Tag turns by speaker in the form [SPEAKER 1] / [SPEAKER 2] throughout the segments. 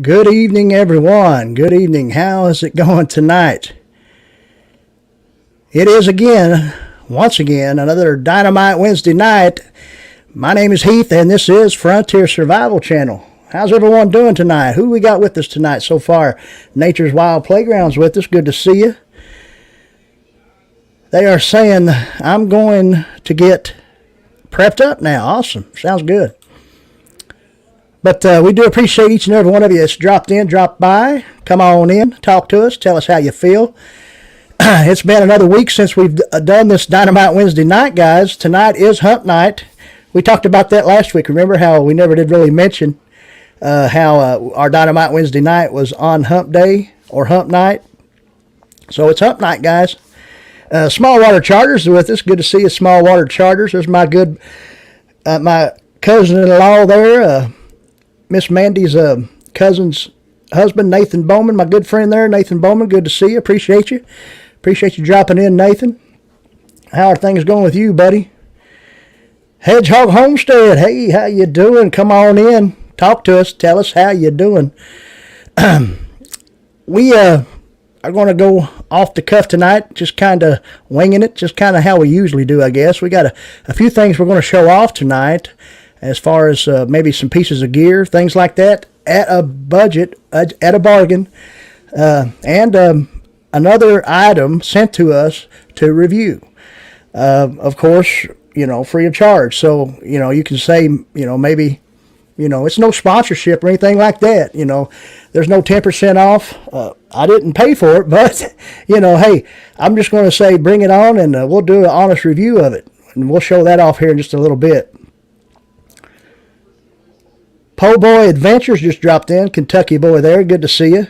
[SPEAKER 1] Good evening, everyone. Good evening. How is it going tonight? It is once again, another Dynamite Wednesday night. My name is Heath, and this is Frontier Survival Channel. How's everyone doing tonight? Who we got with us tonight so far? Nature's Wild Playground's with us. Good to see you. They are saying I'm going to get prepped up now. Awesome. Sounds good. But we do appreciate each and every one of you that's dropped by. Come on in, talk to us, tell us how you feel. It's been another week since we've done this Dynamite Wednesday night, guys. Tonight is Hump Night. We talked about that last week. Remember how we never did really mention how our Dynamite Wednesday night was on Hump Day or Hump Night. So it's Hump Night, guys. Small Water Charters is with us. Good to see you, Small Water Charters. There's my my cousin-in-law there, Miss Mandy's cousin's husband, Nathan Bowman, my good friend there, Nathan Bowman. Good to see you. Appreciate you. Appreciate you dropping in, Nathan. How are things going with you, buddy? Hedgehog Homestead, hey, how you doing? Come on in. Talk to us. Tell us how you doing. We are going to go off the cuff tonight, just kind of winging it, just kind of how we usually do, I guess. We got a few things we're going to show off tonight, as far as maybe some pieces of gear, things like that, at a budget, at a bargain, and another item sent to us to review. Of course, free of charge. So, you can say, maybe, it's no sponsorship or anything like that. There's no 10% off. I didn't pay for it, but, hey, I'm just going to say bring it on, and we'll do an honest review of it. And we'll show that off here in just a little bit. Po' Boy Adventures just dropped in. Kentucky boy there. Good to see you.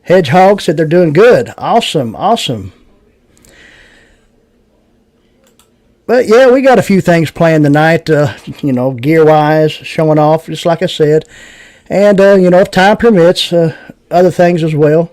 [SPEAKER 1] Hedgehog said they're doing good. Awesome. But yeah, we got a few things planned tonight, gear-wise, showing off, just like I said. And, if time permits, other things as well.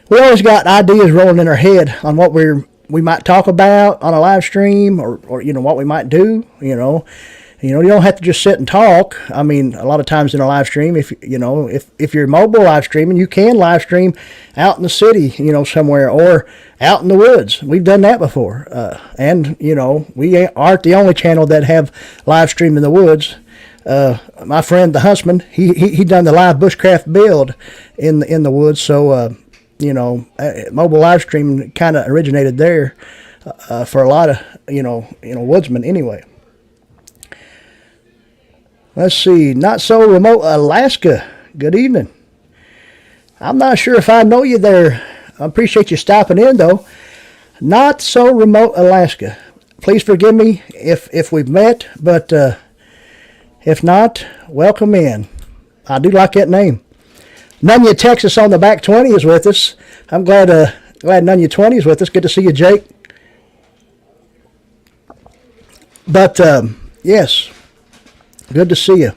[SPEAKER 1] We always got ideas rolling in our head on what we might talk about on a live stream or what we might do, you don't have to just sit and talk. I mean, a lot of times in a live stream, if you're mobile live streaming, you can live stream out in the city, somewhere, or out in the woods. We've done that before. And we aren't the only channel that have live stream in the woods. My friend, the Huntsman, he done the live bushcraft build in the woods. So, mobile live stream kind of originated there for a lot of, woodsmen anyway. Let's see, Not So Remote Alaska. Good evening. I'm not sure if I know you there. I appreciate you stopping in, though. Not So Remote Alaska. Please forgive me if we've met, but if not, welcome in. I do like that name. Nunya, Texas on the back 20 is with us. I'm glad Nunya 20 is with us. Good to see you, Jake. But, yes. Good to see you.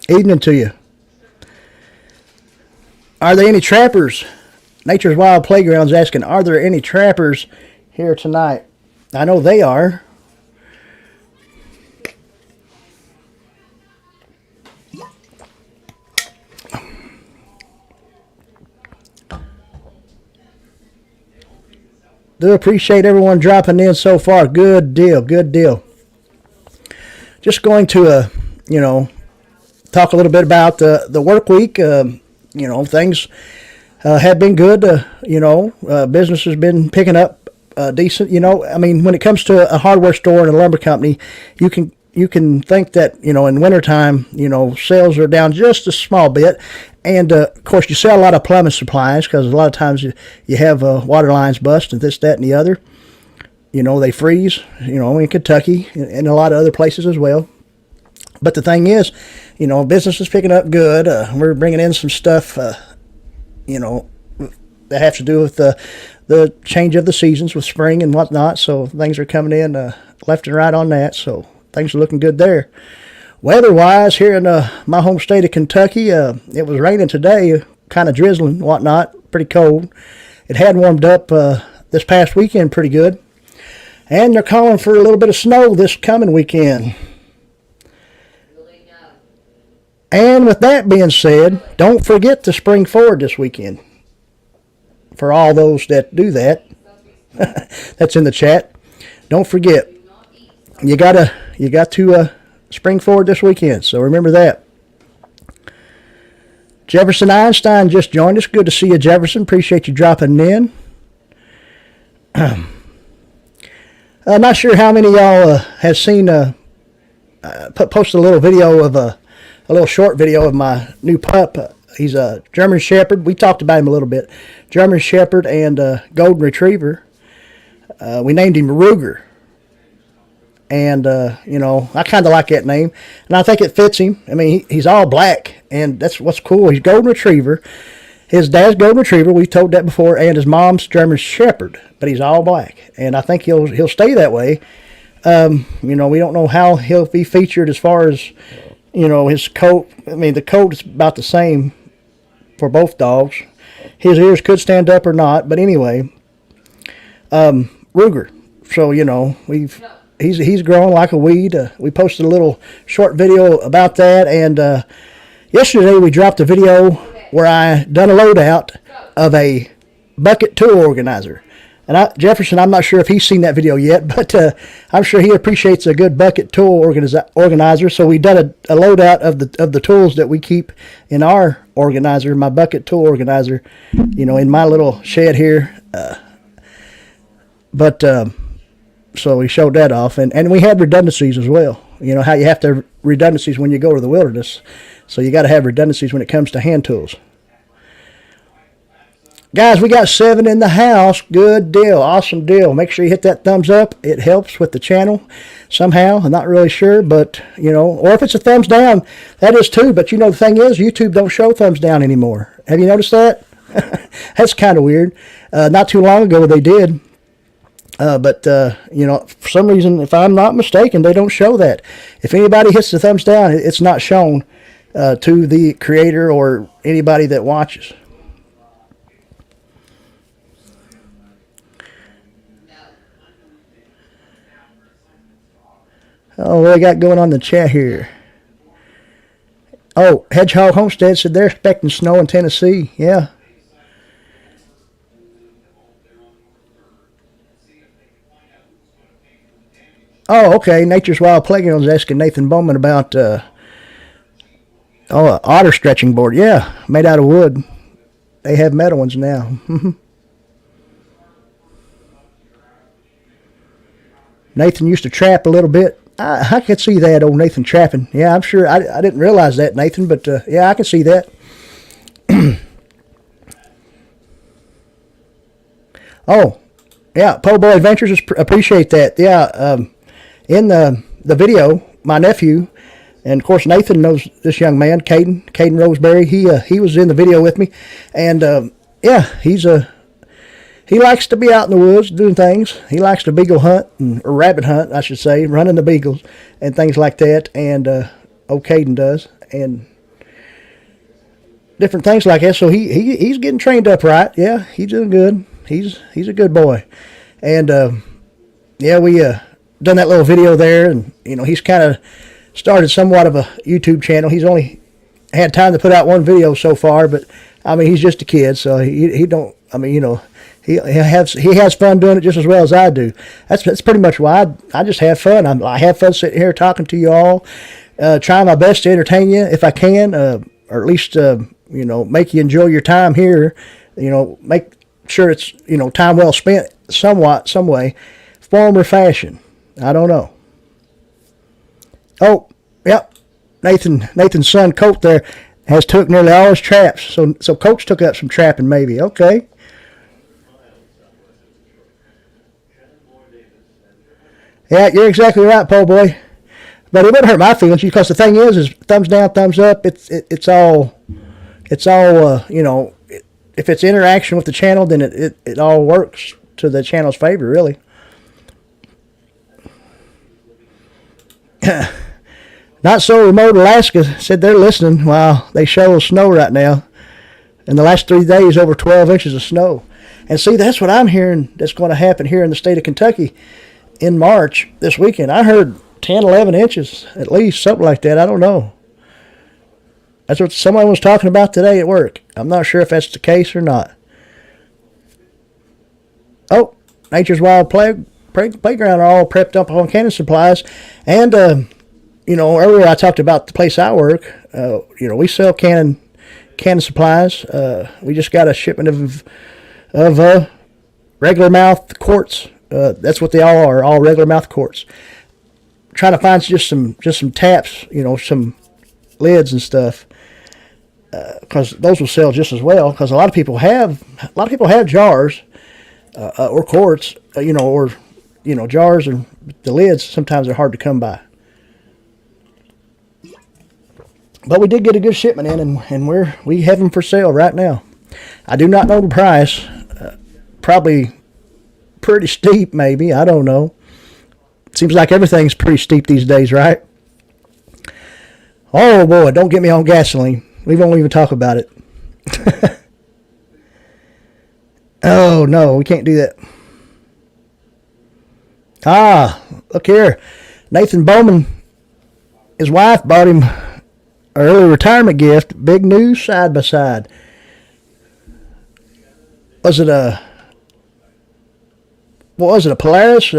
[SPEAKER 1] Evening to you. Are there any trappers? Nature's Wild Playground's asking, are there any trappers here tonight? I know they are. Do appreciate everyone dropping in so far. Good deal. Just going to, talk a little bit about the work week. Things have been good. Business has been picking up decent. When it comes to a hardware store and a lumber company, you can think that, in wintertime, sales are down just a small bit. And, of course, you sell a lot of plumbing supplies because a lot of times you have water lines bust and this, that, and the other. They freeze, in Kentucky and a lot of other places as well. But the thing is, business is picking up good. We're bringing in some stuff, that has to do with the change of the seasons with spring and whatnot. So things are coming in left and right on that. So things are looking good there. Weather-wise, here in my home state of Kentucky, it was raining today, kind of drizzling and whatnot, pretty cold. It had warmed up this past weekend pretty good. And they're calling for a little bit of snow this coming weekend. And with that being said, don't forget to spring forward this weekend. For all those that do that, that's in the chat. Don't forget, you got to spring forward this weekend. So remember that. Jefferson Einstein just joined us. Good to see you, Jefferson. Appreciate you dropping in. I'm not sure how many of y'all has seen posted a little video of a little short video of my new pup. He's a German Shepherd. We talked about him a little bit. German Shepherd and Golden Retriever. We named him Ruger. And, I kind of like that name. And I think it fits him. I mean, he's all black. And that's what's cool. He's Golden Retriever. His dad's Golden Retriever. We told that before. And his mom's German Shepherd. But he's all black. And I think he'll stay that way. We don't know how he'll be featured as far as, his coat. I mean, the coat is about the same for both dogs. His ears could stand up or not. But anyway, Ruger. So, he's growing like a weed. We posted a little short video about that. And yesterday we dropped a video where I done a loadout of a bucket tool organizer. And Jefferson, I'm not sure if he's seen that video yet, but I'm sure he appreciates a good bucket tool organizer. So we done a loadout of the tools that we keep in our organizer, my bucket tool organizer, in my little shed here. So we showed that off, and we had redundancies as well. How you have to have redundancies when you go to the wilderness. So you got to have redundancies when it comes to hand tools. Guys, we got 7 in the house. Good deal. Awesome deal. Make sure you hit that thumbs up. It helps with the channel somehow. I'm not really sure, but, or if it's a thumbs down, that is too. But, the thing is, YouTube don't show thumbs down anymore. Have you noticed that? That's kind of weird. Not too long ago they did. But for some reason, if I'm not mistaken, they don't show that. If anybody hits the thumbs down, it's not shown to the creator or anybody that watches. Oh, what I got going on in the chat here? Oh, Hedgehog Homestead said they're expecting snow in Tennessee. Yeah. Oh, okay. Nature's Wild Playgrounds asking Nathan Bowman about an otter stretching board. Yeah, made out of wood. They have metal ones now. Nathan used to trap a little bit. I could see that, old Nathan trapping. Yeah, I'm sure. I didn't realize that, Nathan, but yeah, I can see that. Oh, yeah, Po' Boy Adventures, appreciate that. Yeah, in the video, my nephew, and of course Nathan knows this young man, Caden Roseberry. He was in the video with me, and yeah, he likes to be out in the woods doing things. He likes to beagle hunt, or rabbit hunt, I should say, running the beagles and things like that. And Caden does, and different things like that. So he's getting trained up right. Yeah, he's doing good. He's a good boy, and yeah, we done that little video there, and he's kind of started somewhat of a YouTube channel. He's only had time to put out one video so far, but I mean he's just a kid, so he don't. I mean he has fun doing it just as well as I do. That's pretty much why I just have fun. I have fun sitting here talking to you all, trying my best to entertain you if I can, or at least make you enjoy your time here. Make sure it's time well spent some way, form or fashion. I don't know. Oh, yep. Nathan's son Colt there has took nearly all his traps. So Colt's took up some trapping maybe. Okay. Yeah, you're exactly right, Po' Boy. But it wouldn't hurt my feelings because the thing is thumbs down, thumbs up. It's all if it's interaction with the channel, then it all works to the channel's favor, really. Not So Remote Alaska said they're listening while they shovel snow right now. In the last 3 days, over 12 inches of snow. And see, that's what I'm hearing that's going to happen here in the state of Kentucky in March this weekend. I heard 10, 11 inches at least, something like that. I don't know. That's what someone was talking about today at work. I'm not sure if that's the case or not. Oh, Nature's Wild Playground are all prepped up on canning supplies. And, earlier I talked about the place I work. We sell canning supplies. We just got a shipment of regular mouth quarts. That's what they all regular mouth quarts. Trying to find just some taps, some lids and stuff, because those will sell just as well. Because a lot of people have jars or quarts, jars, and the lids sometimes are hard to come by. But we did get a good shipment in, and we have them for sale right now. I do not know the price. Probably pretty steep, maybe. I don't know. Seems like everything's pretty steep these days, right? Oh boy, don't get me on gasoline. We won't even talk about it. Oh no, we can't do that. Look here. Nathan Bowman, his wife bought him an early retirement gift. Big news, side by side. Was it a Polaris?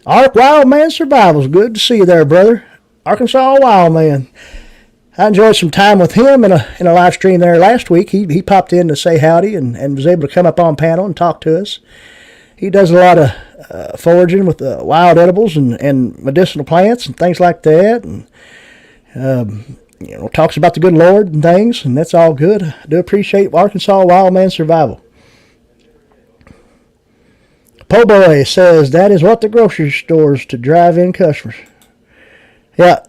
[SPEAKER 1] Ark Wildman Survivals. Good to see you there, brother. Arkansas Wildman. I enjoyed some time with him in a live stream there last week. He popped in to say howdy and was able to come up on panel and talk to us. He does a lot of foraging with wild edibles and medicinal plants and things like that. And, talks about the good Lord and things, and that's all good. I do appreciate Arkansas Wildman Survival. Po' Boy says that is what the grocery stores to drive in customers. Yeah.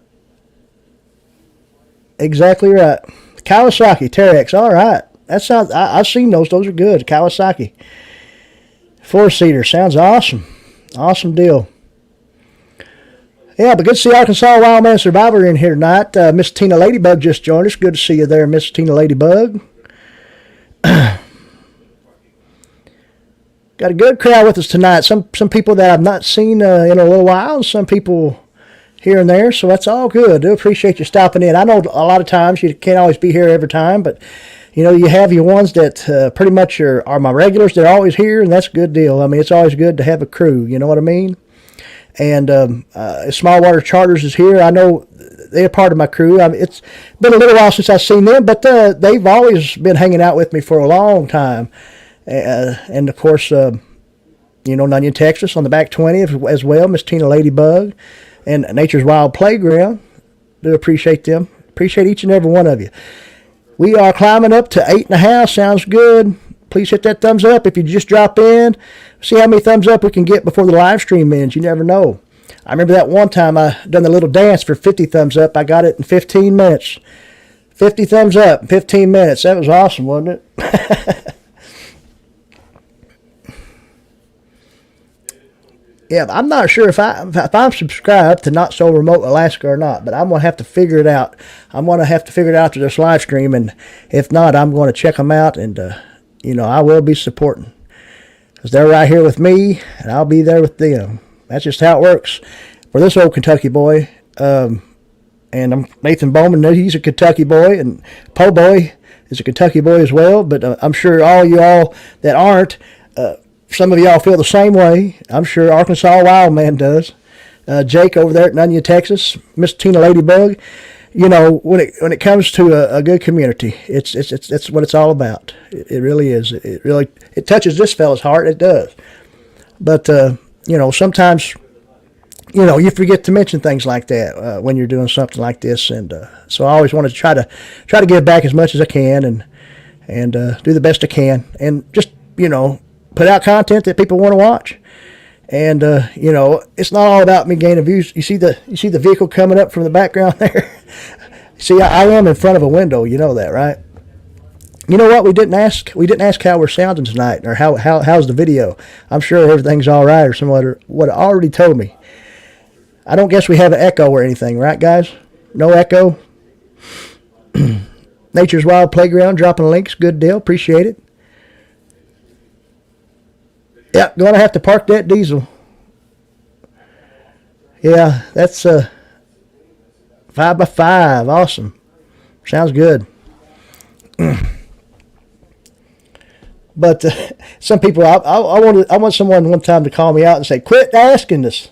[SPEAKER 1] Exactly right. Kawasaki Terex. All right. That sounds. I've seen those. Those are good. Kawasaki 4-seater. Sounds awesome. Awesome deal. Yeah, but good to see Arkansas Wildman Survivor in here tonight. Miss Tina Ladybug just joined us. Good to see you there, Miss Tina Ladybug. Got a good crowd with us tonight. Some people that I've not seen in a little while, and some people here and there, so that's all good. I do appreciate you stopping in. I know a lot of times you can't always be here every time, but you have your ones that pretty much are my regulars that are always here, and that's a good deal. I mean, it's always good to have a crew, you know what I mean? And Small Water Charters is here. I know they're part of my crew. It's been a little while since I've seen them, but they've always been hanging out with me for a long time. And of course, Nunyon, Texas on the back 20 as well, Miss Tina Ladybug and Nature's Wild Playground. Do appreciate them. Appreciate each and every one of you. We are climbing up to 8.5. Sounds good. Please hit that thumbs up if you just drop in. See how many thumbs up we can get before the live stream ends. You never know. I remember that one time I done the little dance for 50 thumbs up. I got it in 15 minutes. 50 thumbs up in 15 minutes. That was awesome, wasn't it? Yeah, I'm not sure if I'm subscribed to Not So Remote Alaska or not, but I'm going to have to figure it out. I'm going to have to figure it out to this live stream, and if not, I'm going to check them out, and, I will be supporting. Because they're right here with me, and I'll be there with them. That's just how it works for this old Kentucky boy. And I'm Nathan Bowman. He's a Kentucky boy, and Po' Boy is a Kentucky boy as well, but I'm sure all you all that aren't, some of y'all feel the same way. I'm sure Arkansas Wildman does. Jake over there at Nunyon, Texas, Miss Tina Ladybug. When it comes to a good community, it's what it's all about. It really is. It touches this fella's heart. It does. But sometimes you forget to mention things like that when you're doing something like this, and so I always want to try to give back as much as I can and do the best I can, and just put out content that people want to watch. And it's not all about me gaining views. You see the vehicle coming up from the background there. See, I am in front of a window. You know that, right? You know what? We didn't ask how we're sounding tonight, or how's the video. I'm sure everything's all right, or someone would have already told me. I don't guess we have an echo or anything, right, guys? No echo. Nature's Wild Playground dropping links. Good deal. Appreciate it. Yeah, going to have to park that diesel. Yeah, that's 5x5. Awesome. Sounds good. But some people, I want someone one time to call me out and say, "Quit asking us."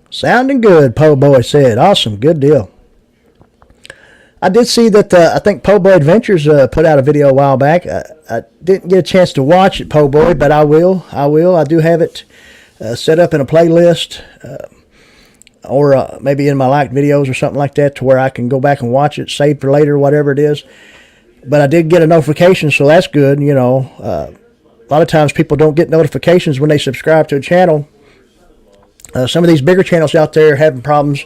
[SPEAKER 1] Sounding good, Po' Boy said. Awesome, good deal. I did see that I think Po' Boy Adventures put out a video a while back. I didn't get a chance to watch it, Po' Boy, but I will. I do have it set up in a playlist or maybe in my liked videos or something like that to where I can go back and watch it, save for later, whatever it is. But I did get a notification, so that's good. You know, a lot of times people don't get notifications when they subscribe to a channel. Some of these bigger channels out there are having problems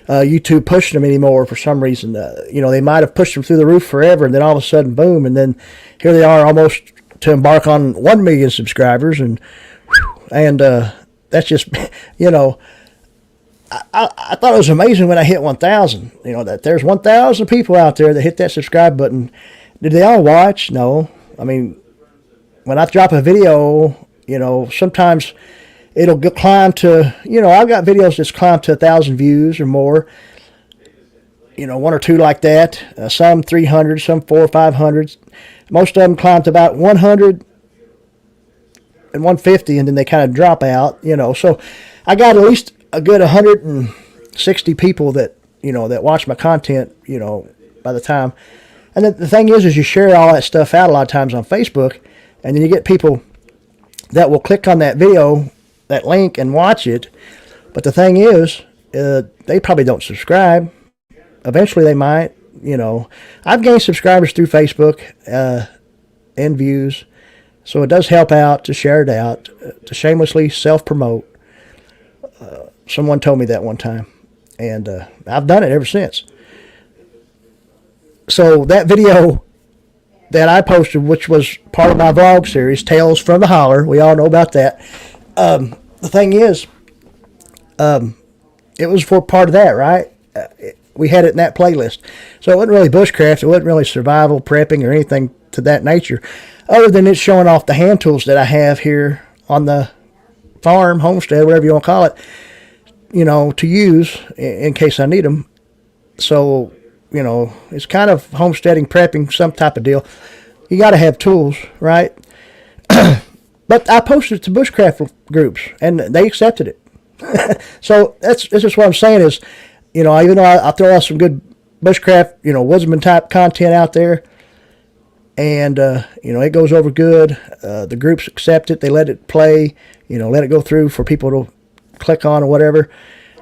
[SPEAKER 1] YouTube pushing them anymore for some reason. You know, they might have pushed them through the roof forever, and then all of a sudden, boom, and then here they are almost to embark on 1 million subscribers, and that's just, you know, I thought it was amazing when I hit 1,000. You know, that there's 1,000 people out there that hit that subscribe button. Did they all watch? No. I mean, when I drop a video, you know, sometimes it'll climb to, you know, I've got videos that's climbed to 1,000 views or more. You know, one or two like that. Some 300, some 400 or 500. Most of them climb to about 100 and 150, and then they kind of drop out, you know. So I got at least a good 160 people that, you know, that watch my content, you know, by the time. And the thing is you share all that stuff out a lot of times on Facebook, and then you get people that will click on that video, that link, and watch it. But the thing is, they probably don't subscribe. Eventually they might, you know. I've gained subscribers through Facebook and views, so it does help out to share it out, to shamelessly self-promote. Someone told me that one time, and I've done it ever since. So that video that I posted, which was part of my vlog series, Tales from the Holler, we all know about that. The thing is, it was for part of that, right? We had it in that playlist. So it wasn't really bushcraft. It wasn't really survival, prepping, or anything to that nature, other than it's showing off the hand tools that I have here on the farm, homestead, whatever you want to call it, you know, to use in case I need them. So, you know, it's kind of homesteading, prepping, some type of deal. You got to have tools, right? But I posted it to bushcraft groups, and they accepted it. So this is what I'm saying is, you know, even though I throw out some good bushcraft, you know, woodsman type content out there, and you know, it goes over good. The groups accept it. They let it play. You know, let it go through for people to click on or whatever.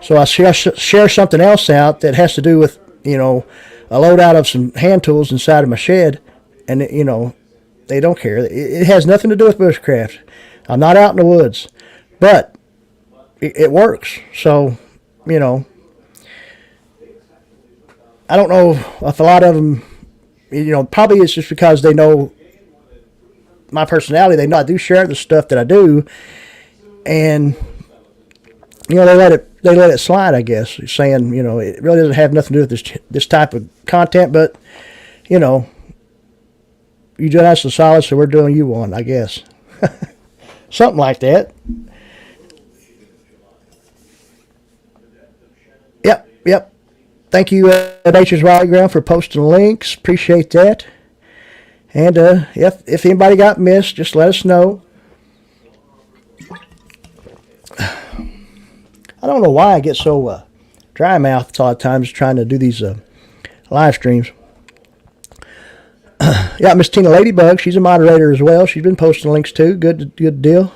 [SPEAKER 1] So I share something else out that has to do with, you know, a load out of some hand tools inside of my shed, and you know, they don't care. It has nothing to do with bushcraft. I'm not out in the woods, but it works. So, you know, I don't know if a lot of them, you know, probably it's just because they know my personality. They know I do share the stuff that I do, and you know, they let it slide, I guess, saying, you know, it really doesn't have nothing to do with this type of content, but you know, you do us a solid, so we're doing you one, I guess. Something like that. Yep. Thank you, Nature's Wild Ground, for posting links. Appreciate that. And if anybody got missed, just let us know. I don't know why I get so dry mouthed all the times trying to do these live streams. Yeah, Miss Tina Ladybug, she's a moderator as well. She's been posting links too. Good deal.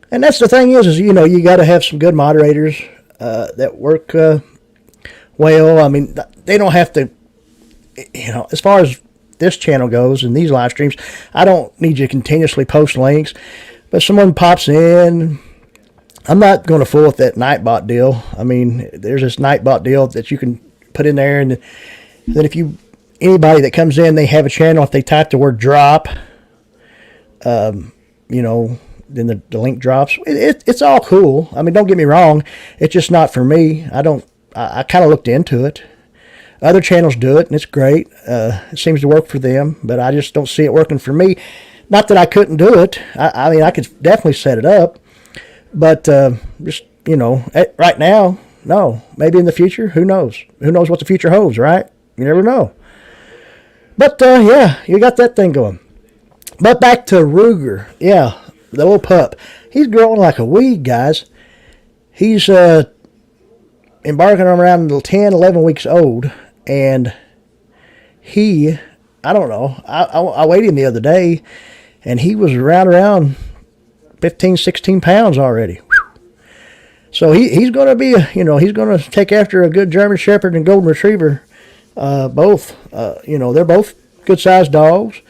[SPEAKER 1] And that's the thing is you know, you got to have some good moderators that work well. I mean, they don't have to, you know, as far as this channel goes and these live streams, I don't need you to continuously post links. But someone pops in, I'm not going to fool with that Nightbot deal. I mean, there's this Nightbot deal that you can put in there, and then if anybody that comes in, they have a channel, if they type the word drop, you know, then the link drops. It's all cool. I mean, don't get me wrong. It's just not for me. I kind of looked into it. Other channels do it, and it's great. It seems to work for them, but I just don't see it working for me. Not that I couldn't do it. I mean, I could definitely set it up, but just, right now, no. Maybe in the future, who knows? Who knows what the future holds, right? You never know. But, yeah, you got that thing going. But back to Ruger. Yeah, the little pup. He's growing like a weed, guys. He's embarking on around 10, 11 weeks old, and I don't know, I weighed him the other day, and he was around 15, 16 pounds already. So he's going to be, he's going to take after a good German Shepherd and Golden Retriever. Both, they're both good-sized dogs.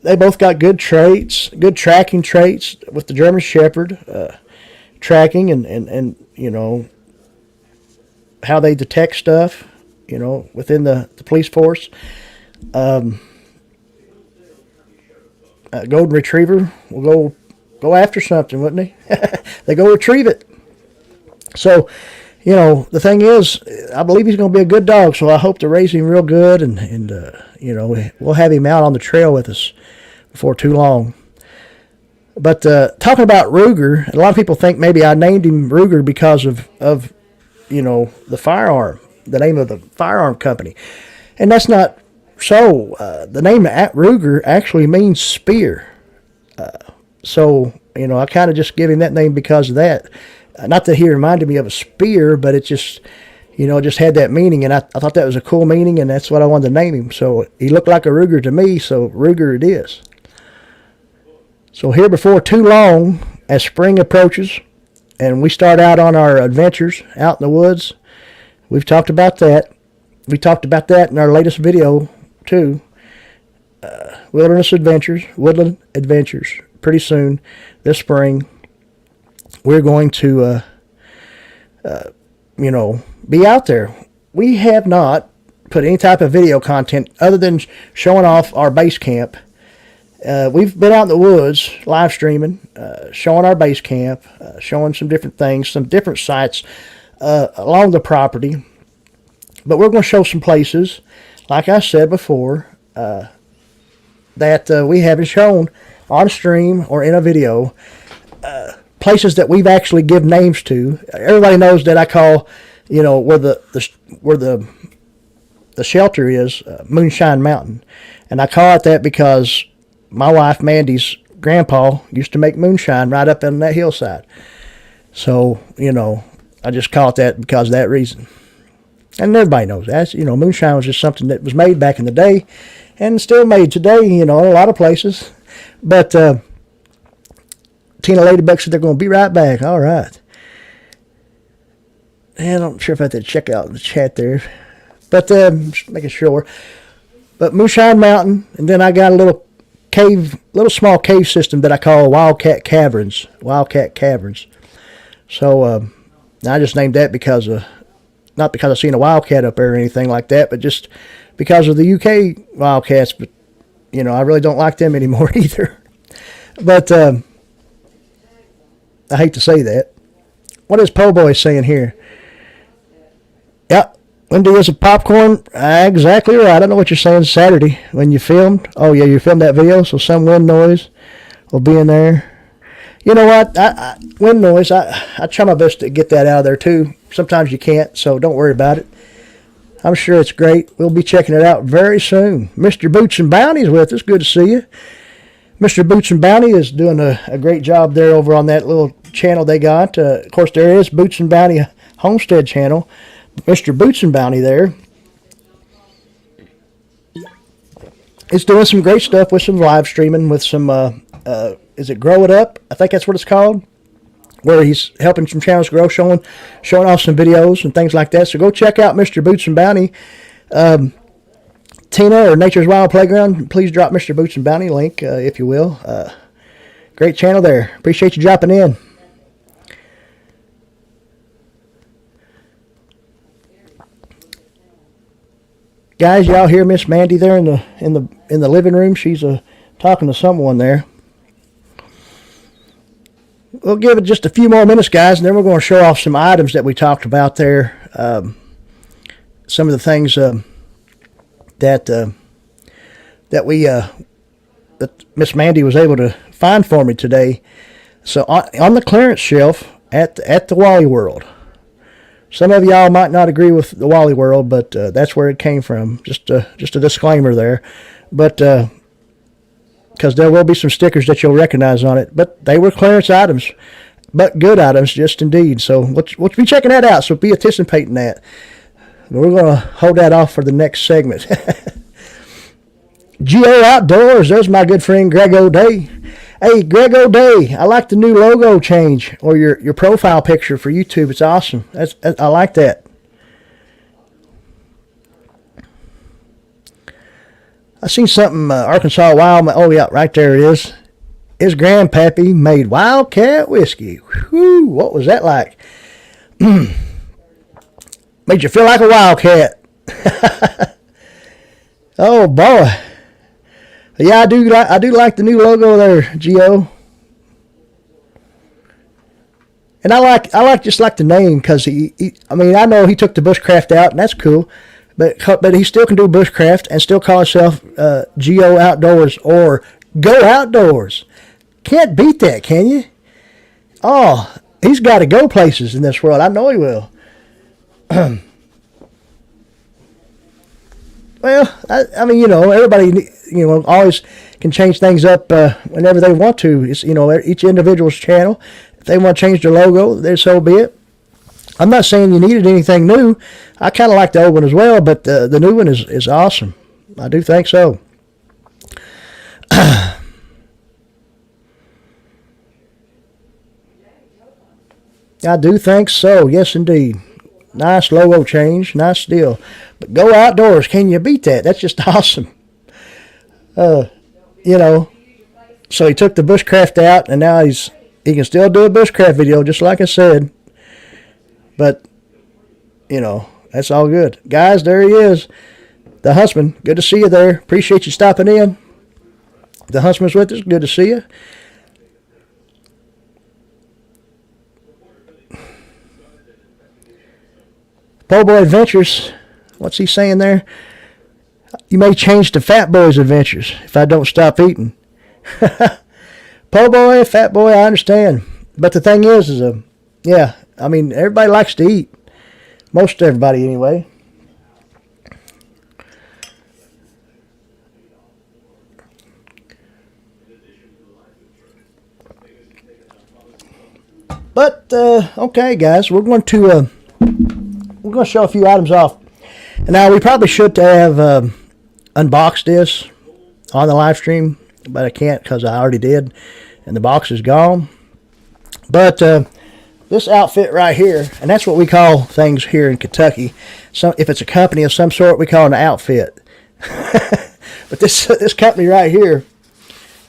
[SPEAKER 1] They both got good traits, good tracking traits with the German Shepherd, tracking and how they detect stuff, within the police force. Golden Retriever will go after something, wouldn't he? They go retrieve it. So, the thing is, I believe he's going to be a good dog, so I hope to raise him real good, and we'll have him out on the trail with us before too long. But talking about Ruger, a lot of people think maybe I named him Ruger because of the firearm, the name of the firearm company. And that's not so. The name Ruger actually means spear. So, I kind of just give him that name because of that. Not that he reminded me of a spear, but it just, just had that meaning. And I thought that was a cool meaning, and that's what I wanted to name him. So he looked like a Ruger to me, so Ruger it is. So here before too long, as spring approaches, and we start out on our adventures out in the woods, we've talked about that. We talked about that in our latest video, too. Wilderness adventures, woodland adventures. Pretty soon, this spring, we're going to, be out there. We have not put any type of video content other than showing off our base camp. We've been out in the woods, live streaming, showing our base camp, showing some different things, some different sites along the property. But we're going to show some places, like I said before, that we haven't shown on stream or in a video. Places that we've actually given names to. Everybody knows that I call, where the shelter is, Moonshine Mountain, and I call it that because my wife Mandy's grandpa used to make moonshine right up on that hillside. So I just call it that because of that reason. And everybody knows that. Moonshine was just something that was made back in the day, and still made today. In a lot of places, but. Tina Ladybug said they're going to be right back. All right. And I'm not sure if I have to check out the chat there. But just making sure. But Moonshine Mountain. And then I got a little small cave system that I call Wildcat Caverns. Wildcat Caverns. So I just named that because not because I've seen a wildcat up there or anything like that, but just because of the UK wildcats. But, I really don't like them anymore either. But I hate to say that. What is Po Boy saying here? Yeah, Wendy is a popcorn. Exactly right. I know what you're saying. Saturday when you filmed. Oh yeah, you filmed that video, so some wind noise will be in there. You know what? Wind noise. I try my best to get that out of there too. Sometimes you can't, so don't worry about it. I'm sure it's great. We'll be checking it out very soon. Mr. Boots and Bounty's with us. Good to see you. Mr. Boots and Bounty is doing a great job there over on that little channel they got. Of course, there is Boots and Bounty Homestead channel. Mr. Boots and Bounty there is doing some great stuff with some live streaming with some, is it Grow It Up? I think that's what it's called. Where he's helping some channels grow, showing off some videos and things like that. So go check out Mr. Boots and Bounty. Tina or Nature's Wild Playground, please drop Mr. Boots and Bounty link, if you will. Great channel there. Appreciate you dropping in. Guys, y'all hear Miss Mandy there in the living room? She's talking to someone there. we'll give it just a few more minutes, guys, and then we're going to show off some items that we talked about there. Some of the things that Miss Mandy was able to find for me today. So on the clearance shelf at the Wally World. Some of y'all might not agree with the Wally World, but that's where it came from. Just a disclaimer there. But because there will be some stickers that you'll recognize on it. But they were clearance items, but good items, just indeed. So we'll be checking that out, so be anticipating that. But we're going to hold that off for the next segment. Geo Outdoors, there's my good friend Greg O'Day. Hey, Greg O'Day, I like the new logo change, or your profile picture for YouTube. It's awesome. I like that. I seen something, Arkansas Wild. Oh, yeah, right there it is. His grandpappy made Wildcat whiskey. Whew, what was that like? Made you feel like a wildcat. Oh, boy. Yeah, I do like the new logo there, Gio. And I like just like the name, because I know he took the bushcraft out, and that's cool. But he still can do bushcraft and still call himself Geo Outdoors or Go Outdoors. Can't beat that, can you? Oh, he's got to go places in this world. I know he will. Well, everybody, always can change things up whenever they want to. It's, each individual's channel. If they want to change their logo, then so be it. I'm not saying you needed anything new. I kind of like the old one as well, but the new one is awesome. I do think so. I do think so. Yes, indeed. Nice logo change. Nice deal. But Go Outdoors. Can you beat that? That's just awesome. So he took the bushcraft out, and now he can still do a bushcraft video, just like I said. But, that's all good. Guys, there he is. The Huntsman. Good to see you there. Appreciate you stopping in. The Huntsman's with us. Good to see you. Po' Boy Adventures. What's he saying there? You may change to Fat Boy's Adventures if I don't stop eating. Po' Boy, Fat Boy, I understand. But the thing is everybody likes to eat. Most everybody, anyway. But, okay, guys, we're going to show a few items off. Now, we probably should have unboxed this on the live stream, but I can't because I already did, and the box is gone. But this outfit right here, and that's what we call things here in Kentucky. So if it's a company of some sort, we call it an outfit. But this company right here,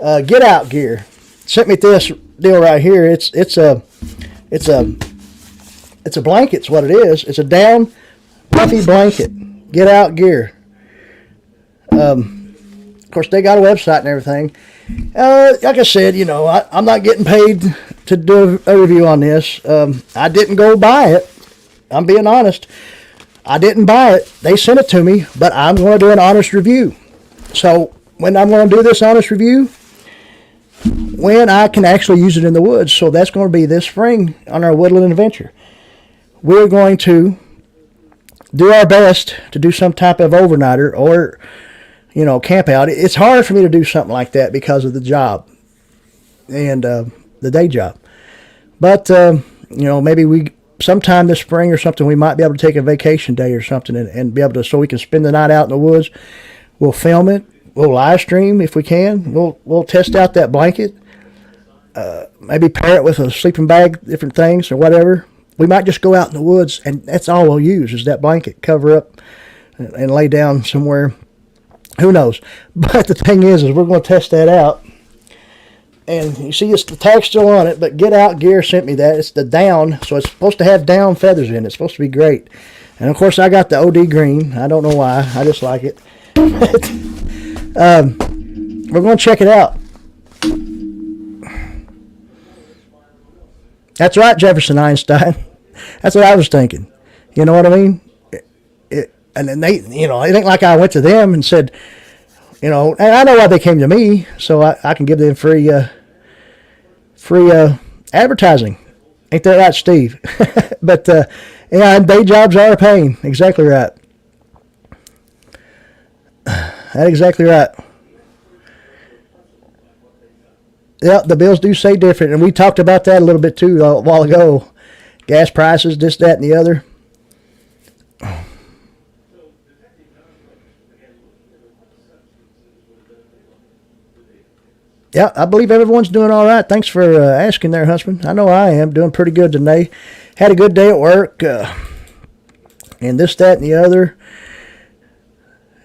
[SPEAKER 1] Get Out Gear, sent me this deal right here. It's a blanket. It's what it is. It's a down puffy blanket. Get Out Gear. Of course, they got a website and everything. Like I said, I'm not getting paid to do a review on this. I didn't go buy it. I'm being honest. I didn't buy it. They sent it to me, but I'm going to do an honest review. So when I'm going to do this honest review, when I can actually use it in the woods. So that's going to be this spring on our woodland adventure. We're going to do our best to do some type of overnighter or, camp out. It's hard for me to do something like that because of the job and the day job. But, maybe sometime this spring or something, we might be able to take a vacation day or something and be able to, so we can spend the night out in the woods. We'll film it. We'll live stream if we can. We'll test out that blanket. Maybe pair it with a sleeping bag, different things or whatever. We might just go out in the woods, and that's all we'll use is that blanket. Cover up and lay down somewhere. Who knows? But the thing is we're going to test that out. And you see, the tag's still on it, but Get Out Gear sent me that. It's the down, so it's supposed to have down feathers in it. It's supposed to be great. And, of course, I got the OD green. I don't know why. I just like it. We're going to check it out. That's right, Jefferson Einstein. That's what I was thinking. You know what I mean? And then they, it ain't like I went to them and said, and I know why they came to me, so I can give them free advertising. Ain't that right, Steve? But yeah, day jobs are a pain. Exactly right. That's exactly right. Yeah, the bills do say different, and we talked about that a little bit too a while ago. Gas prices, this, that, and the other. Yeah, I believe everyone's doing all right. Thanks for asking there, husband. I know I am doing pretty good today. Had a good day at work, and this, that, and the other.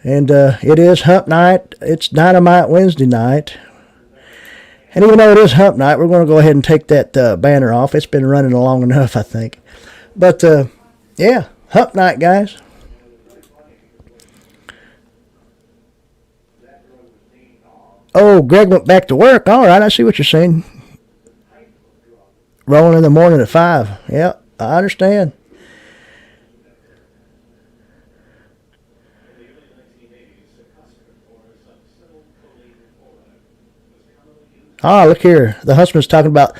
[SPEAKER 1] And it is Hump Night. It's Dynamite Wednesday night. And even though it is Hump Night, we're going to go ahead and take that banner off. It's been running long enough, I think. But, yeah, Hump Night, guys. Oh, Greg went back to work. All right, I see what you're saying. Rolling in the morning at 5. Yeah, I understand. Ah, look here. The husband's talking about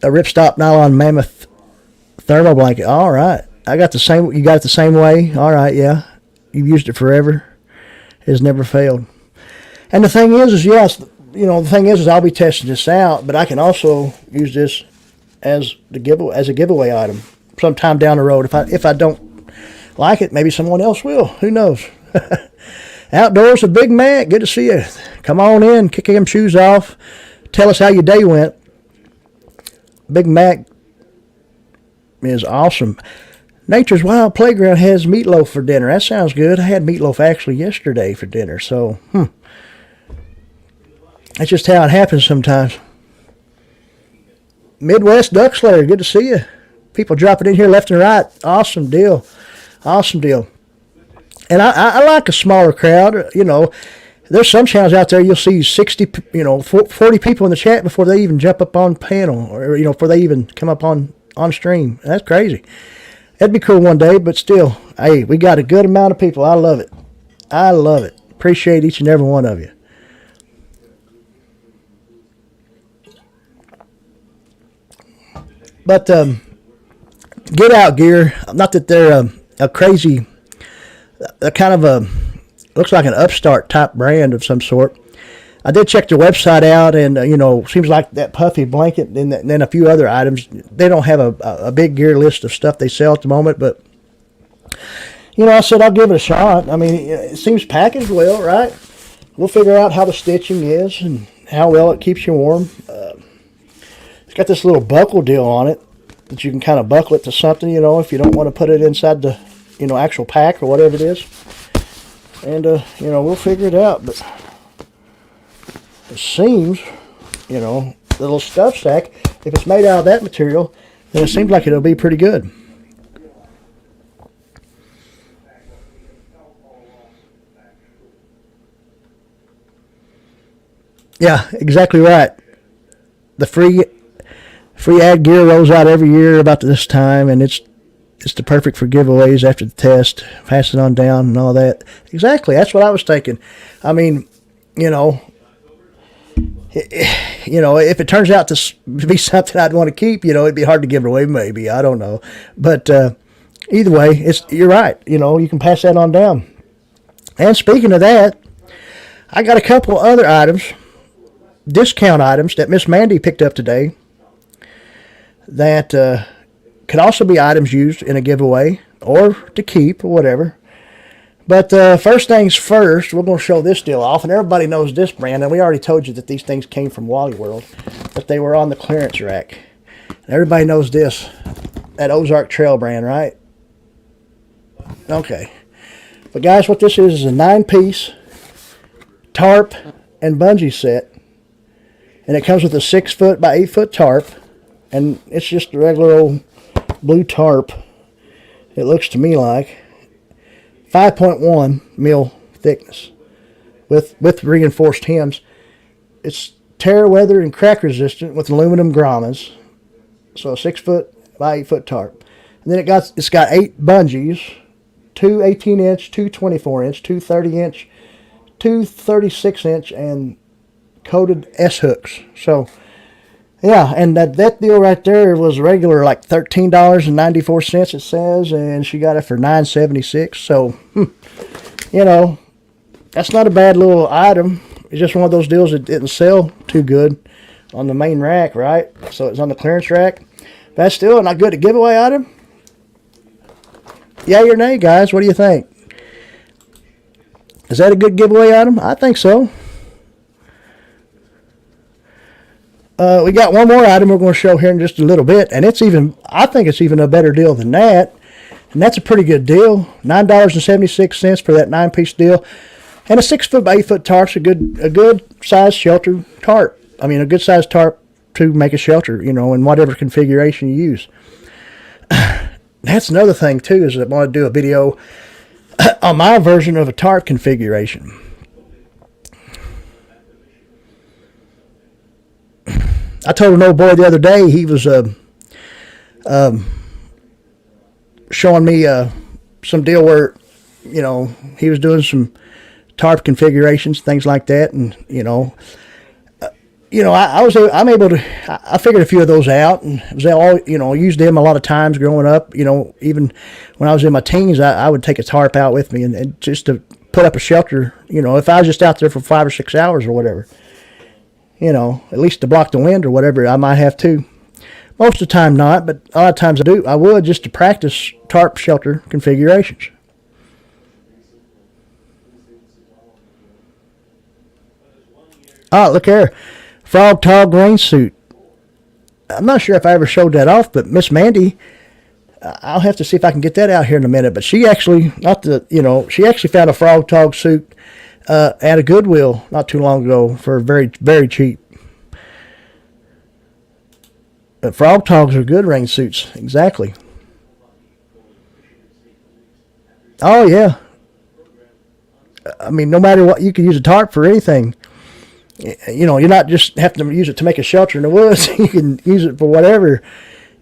[SPEAKER 1] a ripstop nylon mammoth thermal blanket. All right. I got the same. You got it the same way. All right, yeah. You've used it forever. It's never failed. And the thing is yes, the thing is I'll be testing this out, but I can also use this as a giveaway item sometime down the road. If I don't like it, maybe someone else will. Who knows? Outdoors with Big Mac. Good to see you. Come on in. Kick them shoes off. Tell us how your day went. Big Mac is awesome. Nature's Wild Playground has meatloaf for dinner. That sounds good. I had meatloaf actually yesterday for dinner. So, that's just how it happens sometimes. Midwest Duck Slayer. Good to see you. People dropping in here left and right. Awesome deal. Awesome deal. And I like a smaller crowd. There's some channels out there you'll see 60, 40 people in the chat before they even jump up on panel or, before they even come up on stream. That's crazy. That'd be cool one day, but still, hey, we got a good amount of people. I love it. I love it. Appreciate each and every one of you. But Get Out Gear, not that they're a crazy, kind of a, looks like an upstart type brand of some sort. I did check their website out, and seems like that puffy blanket and then a few other items. They don't have a big gear list of stuff they sell at the moment, but I said I'll give it a shot. I mean, it seems packaged well, right? We'll figure out how the stitching is and how well it keeps you warm. It's got this little buckle deal on it that you can kind of buckle it to something, if you don't want to put it inside the, actual pack or whatever it is. And, we'll figure it out. But it seems, the little stuff sack, if it's made out of that material, then it seems like it'll be pretty good. Yeah, exactly right. The free ad gear rolls out every year about this time, and it's the perfect for giveaways after the test, pass it on down and all that. Exactly, that's what I was thinking. I mean, if it turns out to be something I'd want to keep, it'd be hard to give it away. Maybe, I don't know, but either way, you're right. You can pass that on down. And speaking of that, I got a couple other items, discount items that Miss Mandy picked up today that could also be items used in a giveaway or to keep or whatever. But first things first, we're going to show this deal off, and everybody knows this brand, and we already told you that these things came from Wally World, that they were on the clearance rack. And everybody knows this, that Ozark Trail brand, right? Okay. But guys, what this is a 9-piece tarp and bungee set. And it comes with a 6-foot by 8-foot tarp. And it's just a regular old blue tarp. It looks to me like 5.1 mil thickness with reinforced hems. It's tear, weather, and crack resistant with aluminum grommets. So a 6 foot by 8 foot tarp. And then it's got 8 bungees, 2 18-inch, 2 24-inch, 2 30-inch, 2 36-inch, and coated S-hooks. So, yeah, and that deal right there was regular like $13.94, it says, and she got it for $9.76. So, you know, that's not a bad little item. It's just one of those deals that didn't sell too good on the main rack, right? So it's on the clearance rack. That's still not good. A giveaway item? Yay or nay, guys? What do you think? Is that a good giveaway item? I think so. We got one more item we're going to show here in just a little bit, and I think it's even a better deal than that. And that's a pretty good deal. $9.76 for that 9-piece deal. And a 6 foot by 8 foot tarp's a good size shelter tarp. I mean, a good size tarp to make a shelter, you know, in whatever configuration you use. That's another thing too, is I want to do a video on my version of a tarp configuration. I told an old boy the other day, he was showing me some deal where, you know, he was doing some tarp configurations, things like that, and I'm able to. I figured a few of those out, and was all, used them a lot of times growing up. You know, even when I was in my teens, I would take a tarp out with me and just to put up a shelter. You know, if I was just out there for 5 or 6 hours or whatever, you know, at least to block the wind or whatever, I might have to. Most of the time not, but a lot of times I do. I would, just to practice tarp shelter configurations. Oh, look here. Frog Tog rain suit. I'm not sure if I ever showed that off, but Miss Mandy, I'll have to see if I can get that out here in a minute. But she actually, she actually found a Frog Tog suit at a Goodwill not too long ago for very, very cheap. But Frog Togs are good rain suits, exactly. Oh, yeah. I mean, no matter what, you can use a tarp for anything. You know, you're not just having to use it to make a shelter in the woods. You can use it for whatever.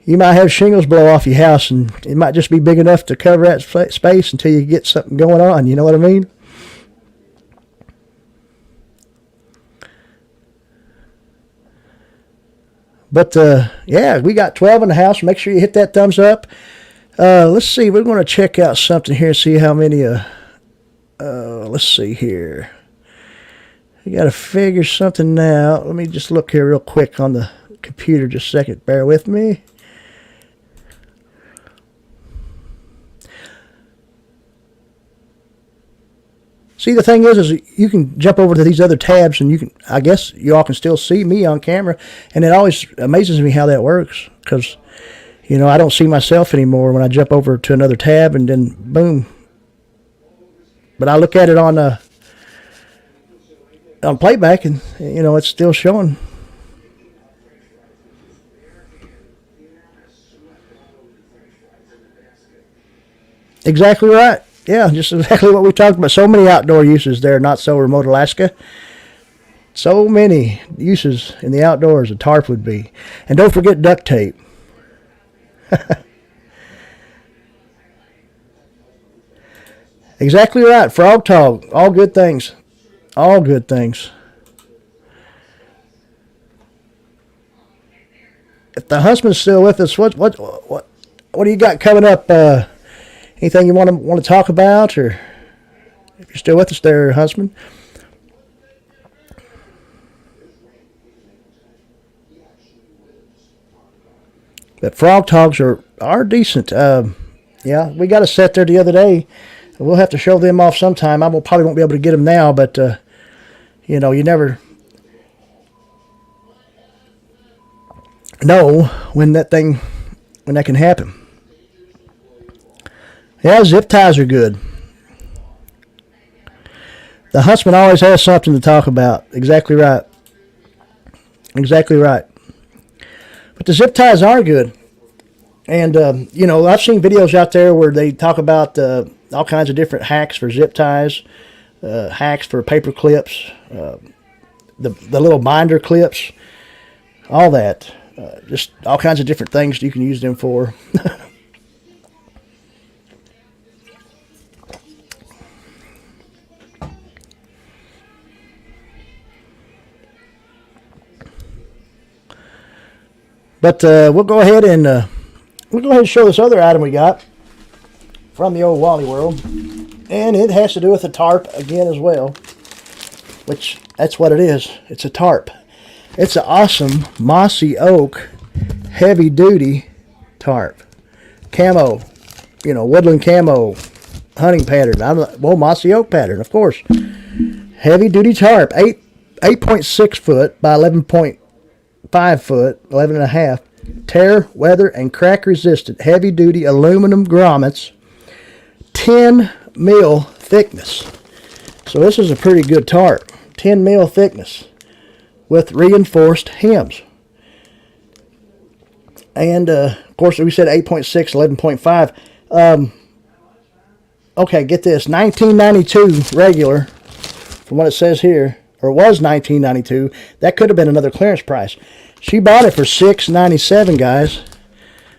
[SPEAKER 1] You might have shingles blow off your house, and it might just be big enough to cover that space until you get something going on. You know what I mean? But, yeah, we got 12 in the house. Make sure you hit that thumbs up. Let's see. We're going to check out something here and see how many, let's see here. We got to figure something out. Let me just look here real quick on the computer. Just a second. Bear with me. See, the thing is you can jump over to these other tabs, and you can, I guess you all can still see me on camera, and it always amazes me how that works, because, you know, I don't see myself anymore when I jump over to another tab, and then boom. But I look at it on playback, and, you know, it's still showing. Exactly right. Yeah, just exactly what we talked about. So many outdoor uses there, not so remote Alaska. So many uses in the outdoors a tarp would be. And don't forget duct tape. Exactly right. Frog Tog. All good things. All good things. If the husband's still with us, what do you got coming up? Anything you want to talk about, or if you're still with us there, husband? But Frog Togs are decent. Yeah, we got a set there the other day. We'll have to show them off sometime. Probably won't be able to get them now, but you know, you never know when that can happen. Yeah, zip ties are good. The huntsman always has something to talk about. Exactly right. Exactly right. But the zip ties are good. And, you know, I've seen videos out there where they talk about all kinds of different hacks for zip ties, hacks for paper clips, the little binder clips, all that. Just all kinds of different things you can use them for. But we'll go ahead and show this other item we got from the old Wally World, and it has to do with a tarp again as well. Which that's what it is. It's a tarp. It's an awesome mossy oak, heavy duty tarp, camo, woodland camo, hunting pattern. Mossy oak pattern, of course. Heavy duty tarp, 8.6 foot by 11.5 foot, 11 and a half. Tear, weather, and crack resistant, heavy duty aluminum grommets, 10 mil thickness. So this is a pretty good tarp, 10 mil thickness with reinforced hems. And of course we said 8.6, 11.5. Okay, get this, 1992 regular, from what it says here, or was 1992. That could have been another clearance price. She bought it for $6.97, guys.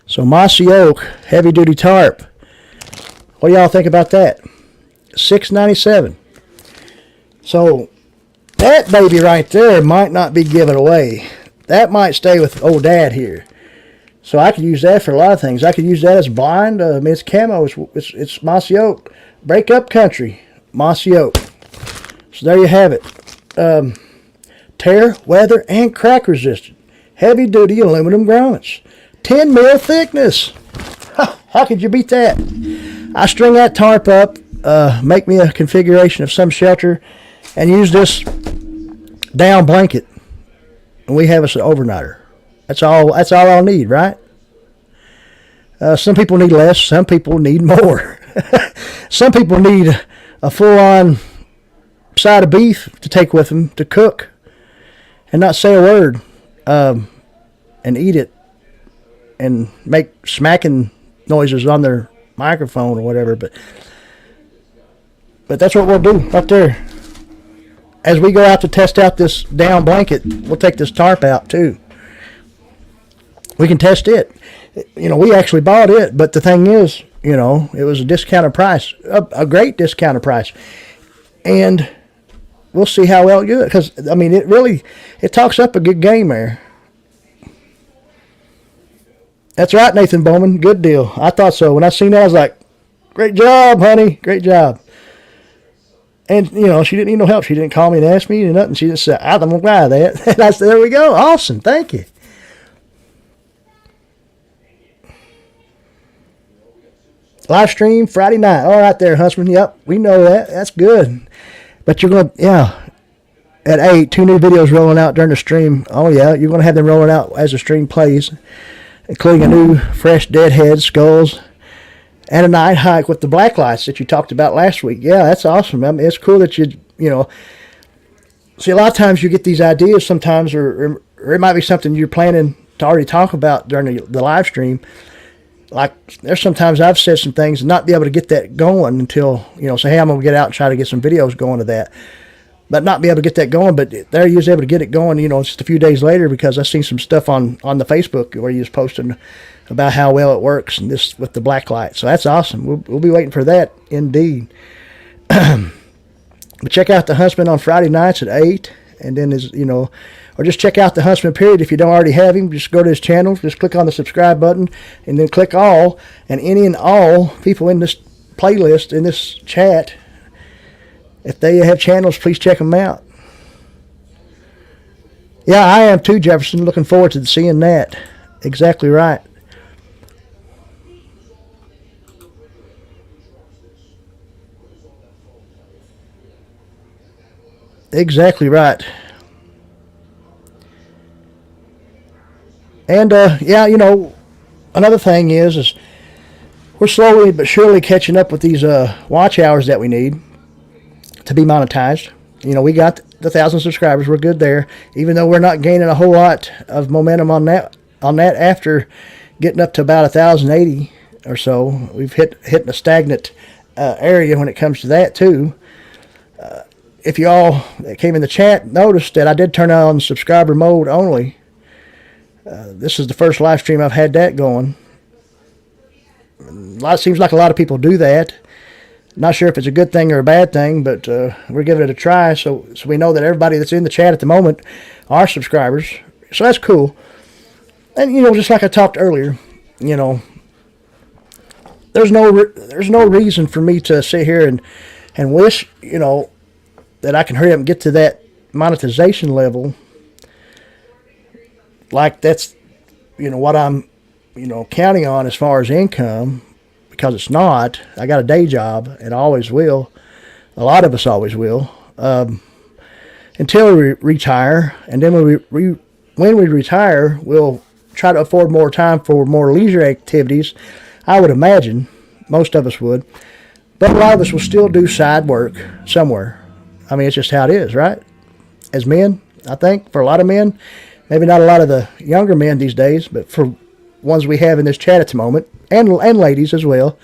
[SPEAKER 1] So mossy oak, heavy duty tarp. What do y'all think about that? $6.97. So that baby right there might not be given away. That might stay with old Dad here. So I could use that for a lot of things. I could use that as blind. It's camo. It's mossy oak. Break up country. Mossy oak. So there you have it. Tear, weather, and crack resistant. Heavy duty aluminum grommets. 10 mil thickness. How could you beat that? I string that tarp up, make me a configuration of some shelter, and use this down blanket. And we have us an overnighter. That's all I'll need, right? Some people need less, some people need more. Some people need a full-on side of beef to take with them to cook and not say a word, and eat it and make smacking noises on their microphone or whatever. But that's what we'll do right there. As we go out to test out this down blanket, we'll take this tarp out too. We can test it. We actually bought it, but the thing is, it was a discounted price, a great discounted price. And we'll see how well you do it, because, it talks up a good game there. That's right, Nathan Bowman. Good deal. I thought so. When I seen that, I was like, great job, honey. Great job. And, she didn't need no help. She didn't call me and ask me or nothing. She just said, I'm going to buy that. And I said, there we go. Awesome. Thank you. Live stream Friday night. All right there, Huntsman. Yep, we know that. That's good. But you're going to, at 8, 2 new videos rolling out during the stream. Oh, yeah, you're going to have them rolling out as the stream plays, including a new fresh deadhead, skulls, and a night hike with the black lights that you talked about last week. Yeah, that's awesome. It's cool that you see, a lot of times you get these ideas sometimes, or it might be something you're planning to already talk about during the live stream. Like, there's sometimes I've said some things and not be able to get that going until, say, hey, I'm going to get out and try to get some videos going to that. But not be able to get that going, but there you was able to get it going, just a few days later, because I seen some stuff on the Facebook where you was posting about how well it works and this with the black light. So that's awesome. We'll be waiting for that, indeed. But check out the Huntsman on Friday nights at 8, and then or just check out the Huntsman period if you don't already have him. Just go to his channel, just click on the subscribe button, and then click all, and any and all people in this playlist, in this chat, if they have channels, please check them out. Yeah, I am too, Jefferson. Looking forward to seeing that. Exactly right. Exactly right. And, another thing is we're slowly but surely catching up with these watch hours that we need to be monetized. We got the 1,000 subscribers. We're good there, even though we're not gaining a whole lot of momentum on that after getting up to about 1,080 or so. We've hitting a stagnant area when it comes to that too. If you all that came in the chat noticed that I did turn on subscriber mode only This is the first live stream I've had that going. Seems like a lot of people do that. Not sure if it's a good thing or a bad thing, but we're giving it a try. So we know that everybody that's in the chat at the moment are subscribers. So that's cool. And just like I talked earlier, there's no reason for me to sit here and wish that I can hurry up and get to that monetization level. Like that's what I'm counting on as far as income, because it's not. I got a day job and I always will. A lot of us always will, until we retire, and then when we retire, we'll try to afford more time for more leisure activities. I would imagine most of us would, but a lot of us will still do side work somewhere. I mean, it's just how it is, right? As men, I think for a lot of men, maybe not a lot of the younger men these days, but for ones we have in this chat at the moment, and ladies as well.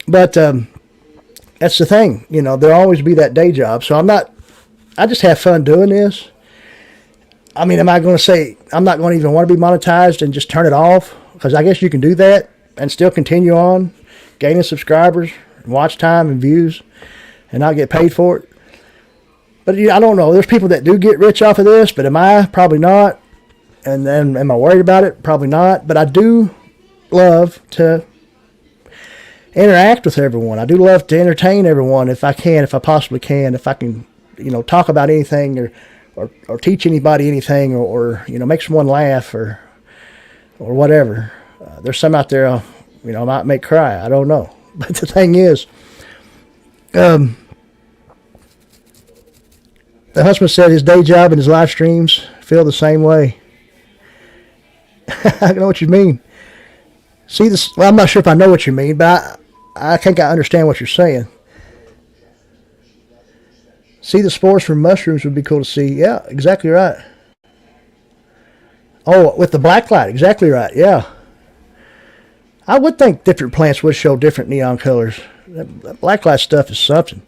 [SPEAKER 1] But that's the thing, there'll always be that day job. So I just have fun doing this. I mean, am I going to say I'm not going to even want to be monetized and just turn it off? Because I guess you can do that and still continue on gaining subscribers, watch time, and views, and not get paid for it. But I don't know. There's people that do get rich off of this, but am I? Probably not. And then am I worried about it? Probably not. But I do love to interact with everyone. I do love to entertain everyone if I can, if I possibly can, if I can, talk about anything or teach anybody anything or make someone laugh or whatever. There's some out there, I might make cry. I don't know. But the thing is, the husband said his day job and his live streams feel the same way. I know what you mean. See this? Well, I'm not sure if I know what you mean, but I think I understand what you're saying. See the spores from mushrooms would be cool to see. Yeah, exactly right. Oh, with the black light, exactly right. Yeah. I would think different plants would show different neon colors. That black light stuff is something.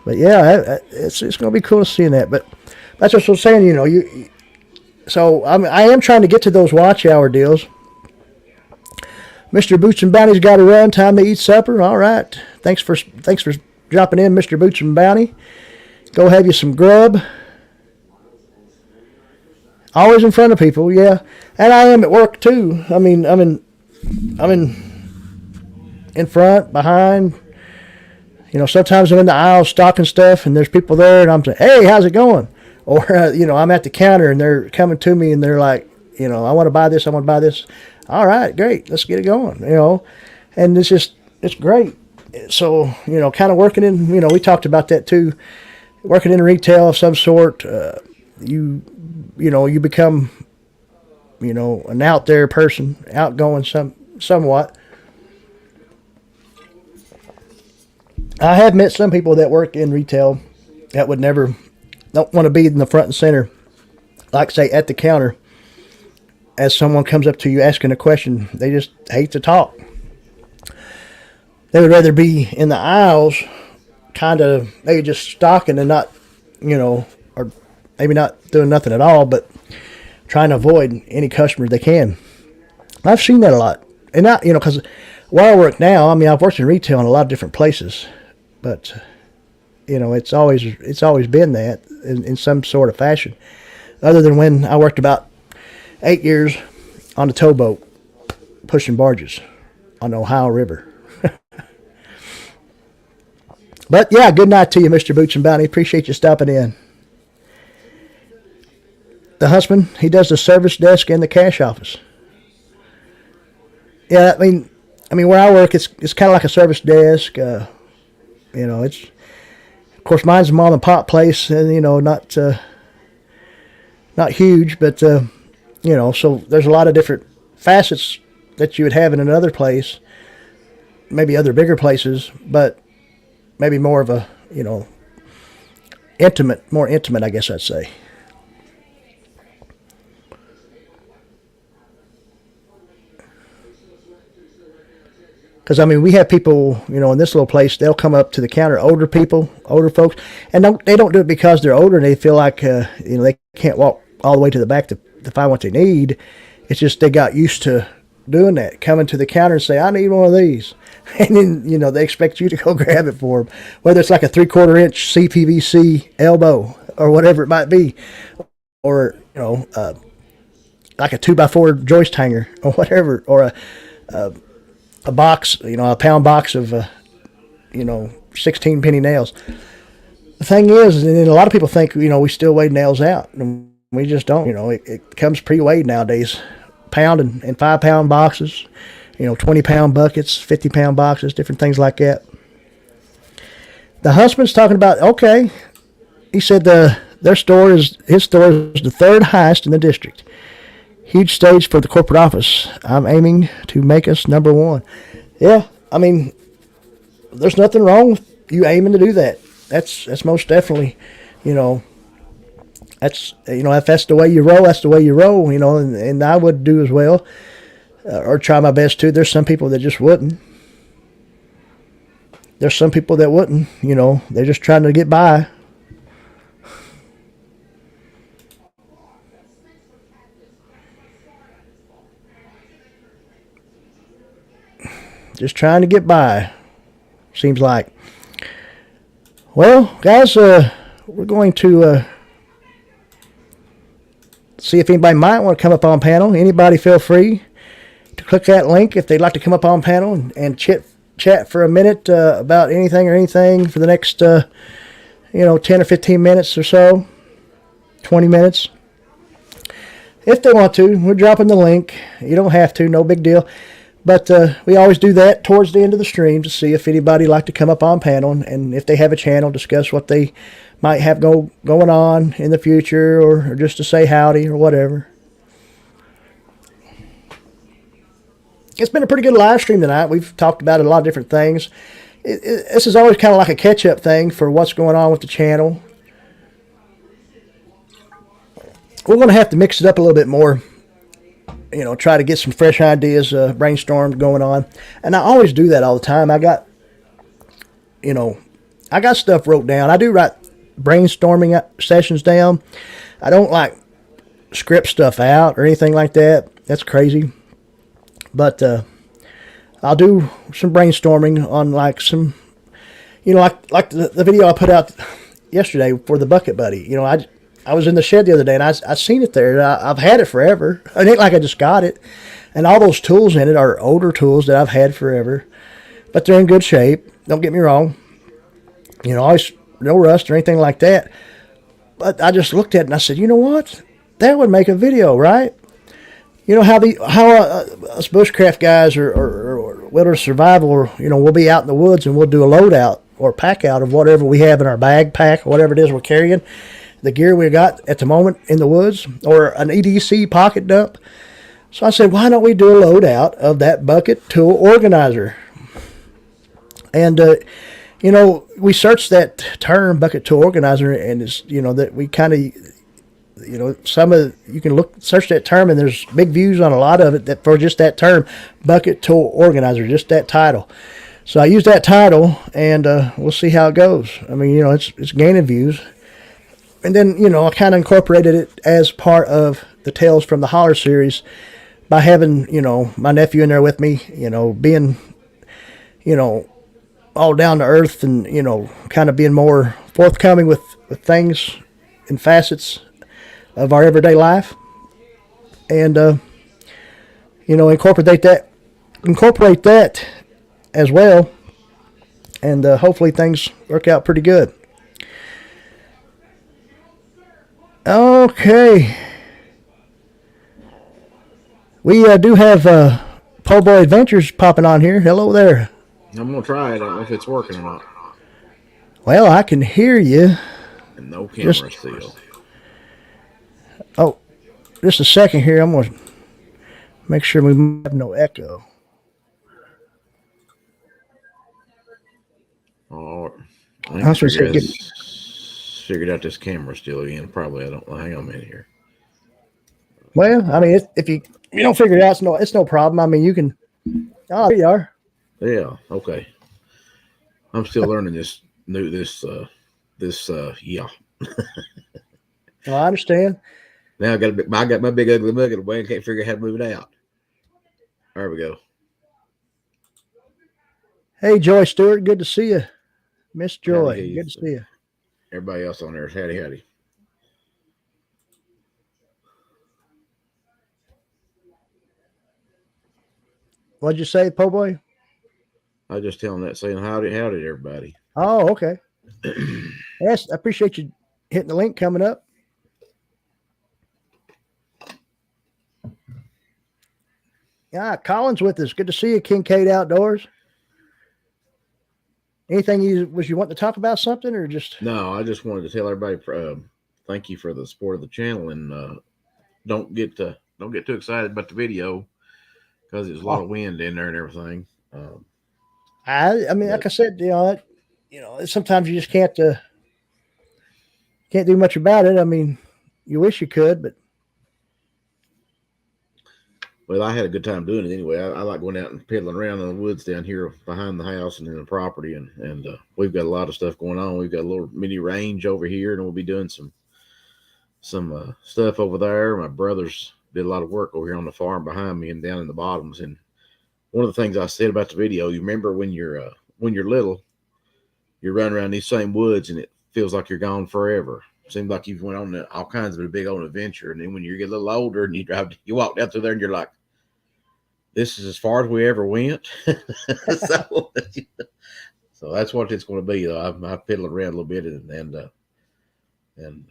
[SPEAKER 1] But yeah, it's going to be cool to see that. But that's what I'm saying. So I am trying to get to those watch hour deals. Mr. Boots and Bounty's got to run. Time to eat supper. All right. Thanks for dropping in, Mr. Boots and Bounty. Go have you some grub. Always in front of people, yeah. And I am at work too. I mean, I'm in front, behind. Sometimes I'm in the aisle stocking stuff, and there's people there, and I'm saying, "Hey, how's it going?" Or I'm at the counter, and they're coming to me, and they're like, "I want to buy this. I want to buy this." All right, great. Let's get it going. And it's great. So kind of working in. We talked about that too. Working in retail of some sort, you become, an out there person, outgoing somewhat. I have met some people that work in retail that don't want to be in the front and center, like say at the counter, as someone comes up to you asking a question. They just hate to talk. They would rather be in the aisles, kind of maybe just stocking and not, or maybe not doing nothing at all, but trying to avoid any customer they can. I've seen that a lot. And not, because where I work now, I've worked in retail in a lot of different places, but, it's always been that in some sort of fashion, other than when I worked about 8 years on a towboat pushing barges on the Ohio River. But yeah, good night to you, Mr. Boots and Bounty. Appreciate you stopping in. The husband, he does the service desk and the cash office. Yeah, I mean where I work, it's kind of like a service desk. It's, of course, mine's a mom and pop place, and not huge, but so there's a lot of different facets that you would have in another place, maybe other bigger places, but maybe more of a, more intimate, I guess I'd say. Because, I mean, we have people, you know, in this little place, they'll come up to the counter, older people, older folks, and they don't do it because they're older and they feel like, you know, they can't walk all the way to the back to find what they need. It's just they got used to doing that, coming to the counter and say, I need one of these. And then, you know, they expect you to go grab it for them, whether it's like a 3/4 inch CPVC elbow or whatever it might be, or, you know, like a 2x4 joist hanger or whatever, or a box, you know, a pound box of, you know, 16 penny nails. The thing is, and a lot of people think, you know, we still weigh nails out, and we just don't. You know, it comes pre-weighed nowadays, pound and 5 pound boxes, you know, 20 pound buckets, 50 pound boxes, different things like that. The husband's talking about, okay, he said his store is the third highest in the district. Huge stage for the corporate office. I'm aiming to make us number one. Yeah, I mean, there's nothing wrong with you aiming to do that. That's most definitely, you know, if that's the way you roll, that's the way you roll, you know, and I would do as well, or try my best to. There's some people that just wouldn't. There's some people that wouldn't, you know, they're just trying to get by. Just trying to get by, seems like. Well, guys, we're going to see if anybody might want to come up on panel. Anybody feel free to click that link if they'd like to come up on panel and chat for a minute about anything for the next, 10 or 15 minutes or so, 20 minutes. If they want to, we're dropping the link. You don't have to, no big deal. But we always do that towards the end of the stream to see if anybody would like to come up on panel and if they have a channel, discuss what they might have going on in the future or just to say howdy or whatever. It's been a pretty good live stream tonight. We've talked about a lot of different things. This is always kind of like a catch-up thing for what's going on with the channel. We're going to have to mix it up a little bit more. You know, try to get some fresh ideas, brainstorm going on. And I always do that all the time. I got stuff wrote down. I do write brainstorming sessions down. I don't like script stuff out or anything like that. That's crazy. But I'll do some brainstorming on like some, you know, like the video I put out yesterday for the Bucket Buddy. You know, I was in the shed the other day, and I seen it there. I've had it forever. It ain't like I just got it. And all those tools in it are older tools that I've had forever. But they're in good shape. Don't get me wrong. You know, always no rust or anything like that. But I just looked at it, and I said, you know what? That would make a video, right? You know, how us bushcraft guys or wilderness survival, you know, we'll be out in the woods, and we'll do a loadout or pack out of whatever we have in our bag, pack, whatever it is we're carrying. The gear we got at the moment in the woods, or an EDC pocket dump. So I said, why don't we do a loadout of that bucket tool organizer? And, you know, we searched that term, bucket tool organizer, and it's, you know, that we kind of, you know, you can search that term, and there's big views on a lot of it that for just that term, bucket tool organizer, just that title. So I used that title, and we'll see how it goes. I mean, you know, it's gaining views. And then, you know, I kind of incorporated it as part of the Tales from the Holler series by having, you know, my nephew in there with me, you know, being, you know, all down to earth and, you know, kind of being more forthcoming with things and facets of our everyday life. And, you know, incorporate that as well. And hopefully things work out pretty good. Okay. We do have Po' Boy Adventures popping on here. Hello there.
[SPEAKER 2] I'm going to try it. I don't know if it's working or not.
[SPEAKER 1] Well, I can hear you.
[SPEAKER 2] And no camera still.
[SPEAKER 1] Oh, just a second here. I'm going to make sure we have no echo.
[SPEAKER 2] Oh, I figured out this camera still again. Probably. I don't know. Hang on a minute here.
[SPEAKER 1] Well, I mean, if you don't figure it out, it's no problem. I mean, you can. Oh, there you are.
[SPEAKER 2] Yeah. Okay. I'm still learning yeah.
[SPEAKER 1] Well, I understand.
[SPEAKER 2] Now I got my big ugly mug in the way and can't figure out how to move it out. There we go.
[SPEAKER 1] Hey, Joy Stewart, good to see you. Miss
[SPEAKER 2] Howdy
[SPEAKER 1] Joy, good to
[SPEAKER 2] Heath.
[SPEAKER 1] see you.
[SPEAKER 2] Everybody else on there is howdy howdy.
[SPEAKER 1] What'd you say, po' boy?
[SPEAKER 2] I just tell them that saying howdy howdy to everybody.
[SPEAKER 1] Oh, okay. Yes, I appreciate you hitting the link coming up. Yeah, Colin's with us. Good to see you, Kincaid Outdoors. Anything you want to talk about something or just?
[SPEAKER 2] No, I just wanted to tell everybody thank you for the support of the channel and don't get too excited about the video because there's a lot of wind in there and everything.
[SPEAKER 1] I mean,
[SPEAKER 2] But
[SPEAKER 1] like I said, sometimes you just can't do much about it. I mean, you wish you could, but
[SPEAKER 2] well, I had a good time doing it anyway. I like going out and pedaling around in the woods down here behind the house and in the property, and we've got a lot of stuff going on. We've got a little mini range over here, and we'll be doing some stuff over there. My brothers did a lot of work over here on the farm behind me and down in the bottoms. And one of the things I said about the video, you remember when you're little, you're running around these same woods and it feels like you're gone forever. Seems like you've went on all kinds of a big old adventure, and then when you get a little older and you walk down through there and you're like, this is as far as we ever went. So that's what it's going to be. Though I've piddled around a little bit and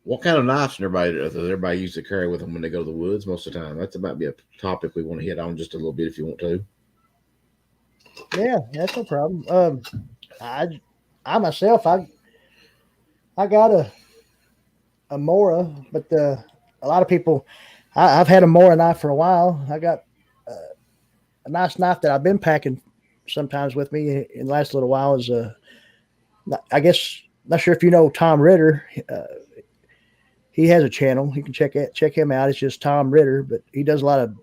[SPEAKER 2] what kind of knives does everybody usually carry with them when they go to the woods most of the time? That might be a topic we want to hit on just a little bit if you want to.
[SPEAKER 1] yeah, that's no problem. I myself, I got a Mora, but a lot of people, I've had a Mora knife for a while. I got a nice knife that I've been packing sometimes with me in the last little while is I guess not sure if you know Tom Ritter. He has a channel. You can check him out. It's just Tom Ritter, but he does a lot of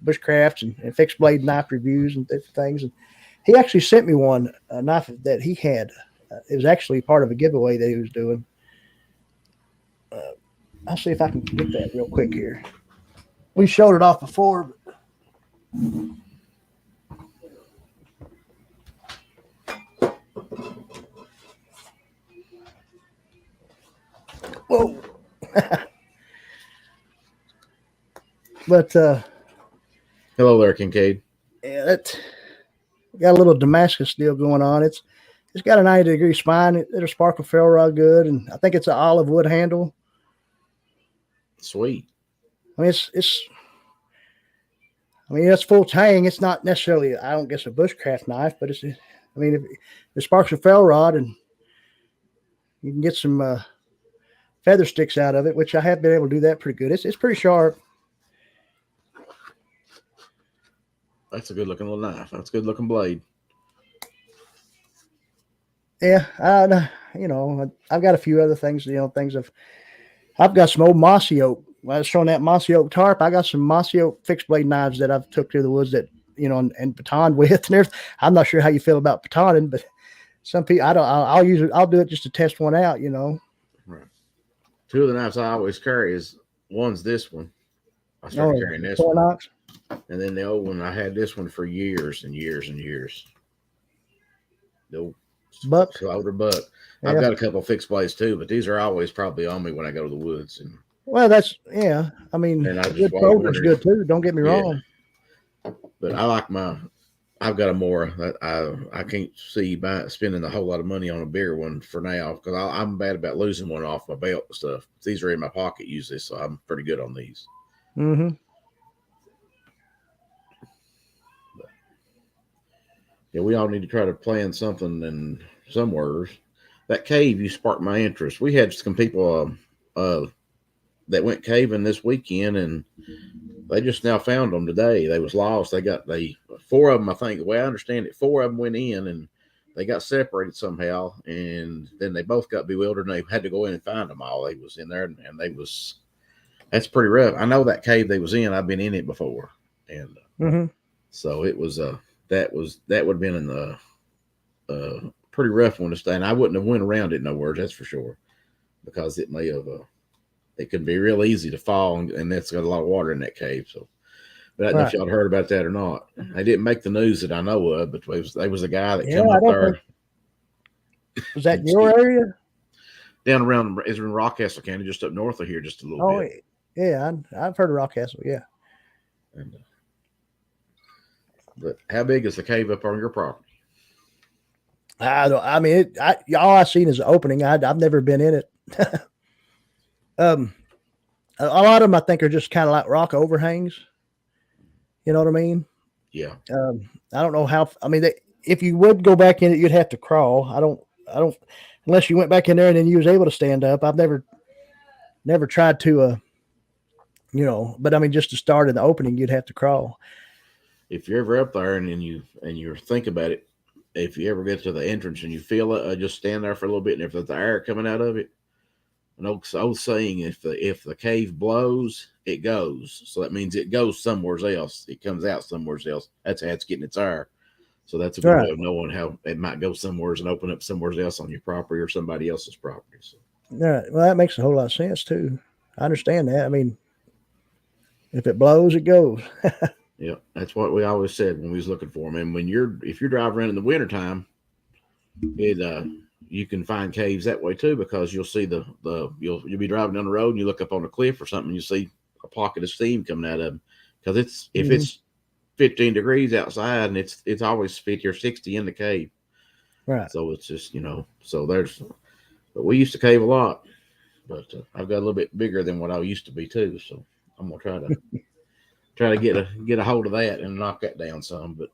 [SPEAKER 1] bushcrafts and fixed blade knife reviews and different things. And he actually sent me a knife that he had. It was actually part of a giveaway that he was doing. I'll see if I can get that real quick here. We showed it off before. Whoa. But
[SPEAKER 2] hello there, Kincaid.
[SPEAKER 1] Yeah, that got a little Damascus deal going on. It's got a 90-degree spine. It'll sparkle ferro rod good, and I think it's an olive wood handle.
[SPEAKER 2] Sweet.
[SPEAKER 1] I mean, it's full tang. It's not necessarily, I don't guess, a bushcraft knife, but it sparks a ferro rod, and you can get some feather sticks out of it, which I have been able to do that pretty good. It's pretty sharp.
[SPEAKER 2] That's a good looking little knife. That's a good looking blade.
[SPEAKER 1] Yeah, I've got a few other things. I've got some old mossy oak. When I was showing that mossy oak tarp, I got some mossy oak fixed blade knives that I've took to the woods that and batoned with. And there's, I'm not sure how you feel about batoning, but some people I'll use it. I'll do it just to test one out.
[SPEAKER 2] Right. Two of the knives I always carry is one's this one. I started carrying this one. And then the old one, I had this one for years and years and years. The old
[SPEAKER 1] buck.
[SPEAKER 2] Older buck. Yeah. I've got a couple of fixed blades too, but these are always probably on me when I go to the woods. And
[SPEAKER 1] well, I mean, a good folder is good too. Don't get me wrong.
[SPEAKER 2] But I like I've got a Mora. I can't see spending a whole lot of money on a bigger one for now because I'm bad about losing one off my belt and stuff. These are in my pocket usually, so I'm pretty good on these.
[SPEAKER 1] Mm-hmm.
[SPEAKER 2] Yeah, we all need to try to plan something and somewhere. That cave, you sparked my interest. We had some people that went caving this weekend, and they just now found them today. They was lost. Four of them, I think, the way I understand it, four of them went in, and they got separated somehow, and then they both got bewildered, and they had to go in and find them all. They was in there, and that's pretty rough. I know that cave they was in. I've been in it before, and so it was that would have been in the pretty rough one to stay. And I wouldn't have went around it nowhere, that's for sure, because it may have it could be real easy to fall, and that's got a lot of water in that cave. So, but I don't know if
[SPEAKER 1] Right.
[SPEAKER 2] y'all heard about that or not. They didn't make the news that I know of, but there was a guy that
[SPEAKER 1] Yeah,
[SPEAKER 2] come
[SPEAKER 1] I
[SPEAKER 2] up
[SPEAKER 1] don't think
[SPEAKER 2] there.
[SPEAKER 1] was that in your area.
[SPEAKER 2] Down around is in Rockcastle County, just up north of here, just a little
[SPEAKER 1] Oh,
[SPEAKER 2] bit.
[SPEAKER 1] yeah, I've heard of Rockcastle. Yeah.
[SPEAKER 2] And, but how big is the cave up on your property?
[SPEAKER 1] I don't. I mean, all I've seen is the opening. I've never been in it. um, a lot of them I think are just kind of like rock overhangs. You know what I mean?
[SPEAKER 2] Yeah,
[SPEAKER 1] I don't know how. I mean, if you would go back in it, you'd have to crawl. I don't. Unless you went back in there and then you was able to stand up. I've never tried to. But I mean, just to start in the opening, you'd have to crawl.
[SPEAKER 2] if you're ever up there and you think about it, if you ever get to the entrance and you feel it, just stand there for a little bit, and if there's the air coming out of it, an old saying, if the cave blows, it goes. So that means it goes somewhere else. It comes out somewhere else. That's how it's getting its air. So that's a good way
[SPEAKER 1] Right.
[SPEAKER 2] of knowing how it might go somewhere and open up somewhere else on your property or somebody else's property. So,
[SPEAKER 1] Right. Well, that makes a whole lot of sense too. I understand that. I mean, if it blows, it goes.
[SPEAKER 2] yeah, that's what we always said when we was looking for them. And if you're driving around in the wintertime, it you can find caves that way too, because you'll see you'll be driving down the road and you look up on a cliff or something, and you see a pocket of steam coming out of them, because if
[SPEAKER 1] Mhm.
[SPEAKER 2] it's 15 degrees outside and it's always 50 or 60 in the cave.
[SPEAKER 1] Right.
[SPEAKER 2] So it's just, so but we used to cave a lot, but I've got a little bit bigger than what I used to be too. So I'm gonna try to get a hold of that and knock that down some. But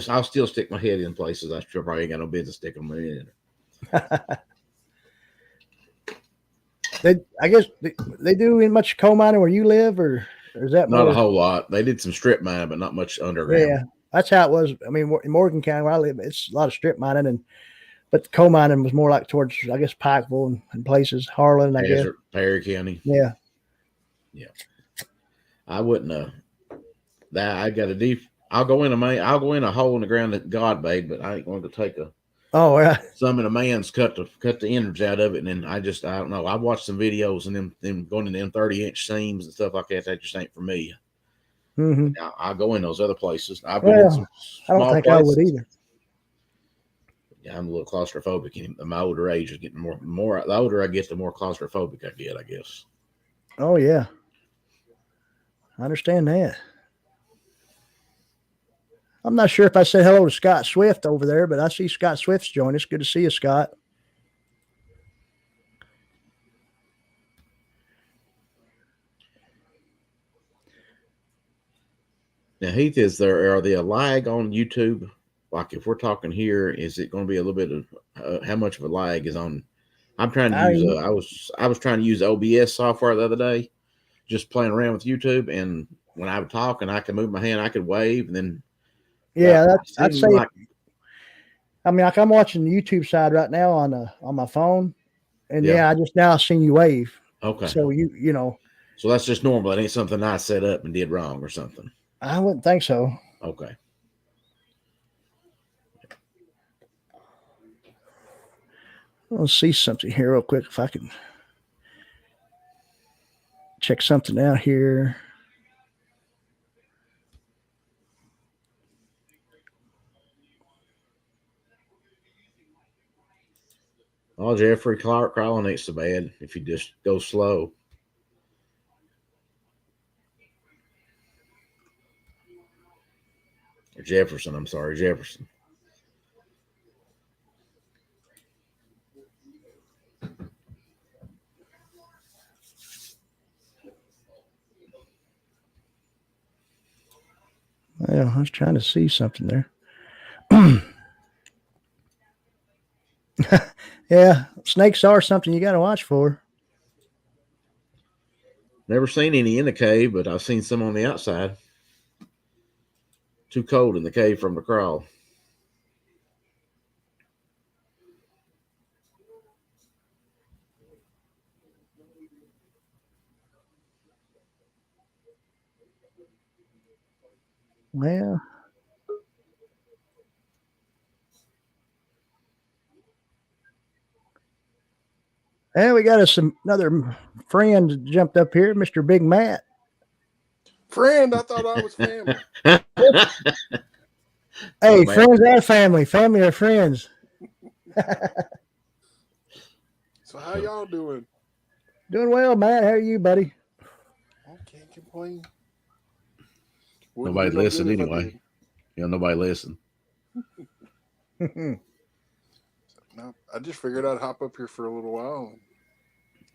[SPEAKER 2] I'll still stick my head in places I sure probably ain't got no business sticking my head in.
[SPEAKER 1] I guess they do much coal mining where you live, or is that
[SPEAKER 2] Not a
[SPEAKER 1] more?
[SPEAKER 2] whole lot. They did some strip mining, but not much underground.
[SPEAKER 1] Yeah, that's how it was. I mean, in Morgan County where I live, it's a lot of strip mining, but the coal mining was more like towards, I guess, Pikeville and places, Harlan, I guess.
[SPEAKER 2] Hazard, Perry County.
[SPEAKER 1] Yeah.
[SPEAKER 2] Yeah, I wouldn't. That I got a deep. I'll go in a hole in the ground that God made, but I ain't going to take
[SPEAKER 1] Oh, right.
[SPEAKER 2] some in a man's cut the innards out of it, and then I don't know. I watched some videos and them going in them 30-inch seams and stuff like that. That just ain't for me.
[SPEAKER 1] Hmm.
[SPEAKER 2] I'll go in those other places. I've been in some
[SPEAKER 1] Well, I don't
[SPEAKER 2] small
[SPEAKER 1] think I would
[SPEAKER 2] places.
[SPEAKER 1] either.
[SPEAKER 2] Yeah, I'm a little claustrophobic. In my older age is getting more. The older I get, the more claustrophobic I get, I guess.
[SPEAKER 1] Oh, yeah. I understand that. I'm not sure if I said hello to Scott Swift over there, but I see Scott Swift's joined us. Good to see you, Scott.
[SPEAKER 2] Now, Heath, are there a lag on YouTube? Like if we're talking here, is it going to be a little bit of how much of a lag is on? I'm trying to use.
[SPEAKER 1] I
[SPEAKER 2] I was trying to use OBS software the other day, just playing around with YouTube, and when I would talk and I could move my hand, I could wave, and then about
[SPEAKER 1] Yeah, I'd
[SPEAKER 2] seemed
[SPEAKER 1] say.
[SPEAKER 2] like
[SPEAKER 1] I mean, like I'm watching the YouTube side right now on my phone, and
[SPEAKER 2] yeah,
[SPEAKER 1] yeah, I just now seen you wave.
[SPEAKER 2] okay.
[SPEAKER 1] So you know,
[SPEAKER 2] So that's just normal. It ain't something I set up and did wrong or something.
[SPEAKER 1] I wouldn't think so.
[SPEAKER 2] Okay.
[SPEAKER 1] Let's see something here real quick if I can check something out here.
[SPEAKER 2] Oh, Jeffrey Clark crawling ain't so bad if you just go slow. Or Jefferson, I'm sorry, Jefferson.
[SPEAKER 1] Well, I was trying to see something there. Yeah, snakes are something you got to watch for.
[SPEAKER 2] Never seen any in the cave, but I've seen some on the outside. Too cold in the cave from the crawl.
[SPEAKER 1] Well, And we got us another friend jumped up here, Mr. Big Matt.
[SPEAKER 3] Friend, I thought I was family.
[SPEAKER 1] Hey, friends are family. Family are friends.
[SPEAKER 3] So how y'all doing?
[SPEAKER 1] Doing well, Matt. How are you, buddy?
[SPEAKER 3] I can't complain.
[SPEAKER 2] Nobody listened anyway. Yeah, nobody listened.
[SPEAKER 3] No, I just figured I'd hop up here for a little while.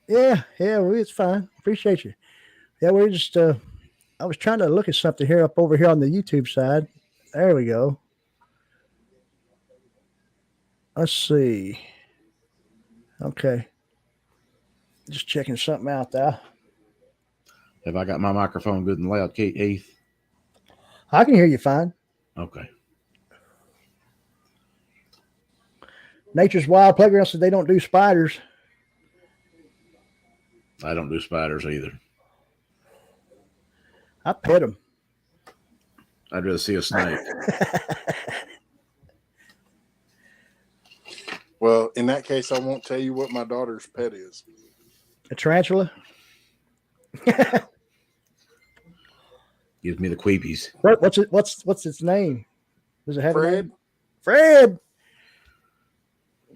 [SPEAKER 1] Yeah, it's fine. Appreciate you. Yeah, we're just I was trying to look at something here up over here on the YouTube side. There we go. Let's see. Okay. Just checking something out there.
[SPEAKER 2] Have I got my microphone good and loud, Heath?
[SPEAKER 1] I can hear you fine.
[SPEAKER 2] Okay.
[SPEAKER 1] Nature's Wild Playground said they don't do spiders.
[SPEAKER 2] I don't do spiders either.
[SPEAKER 1] I pet them.
[SPEAKER 2] I'd rather see a snake.
[SPEAKER 3] Well, in that case, I won't tell you what my daughter's pet is.
[SPEAKER 1] A tarantula?
[SPEAKER 2] Gives me the queepies.
[SPEAKER 1] What's its name? Does it have
[SPEAKER 3] Fred?
[SPEAKER 1] a name? Fred.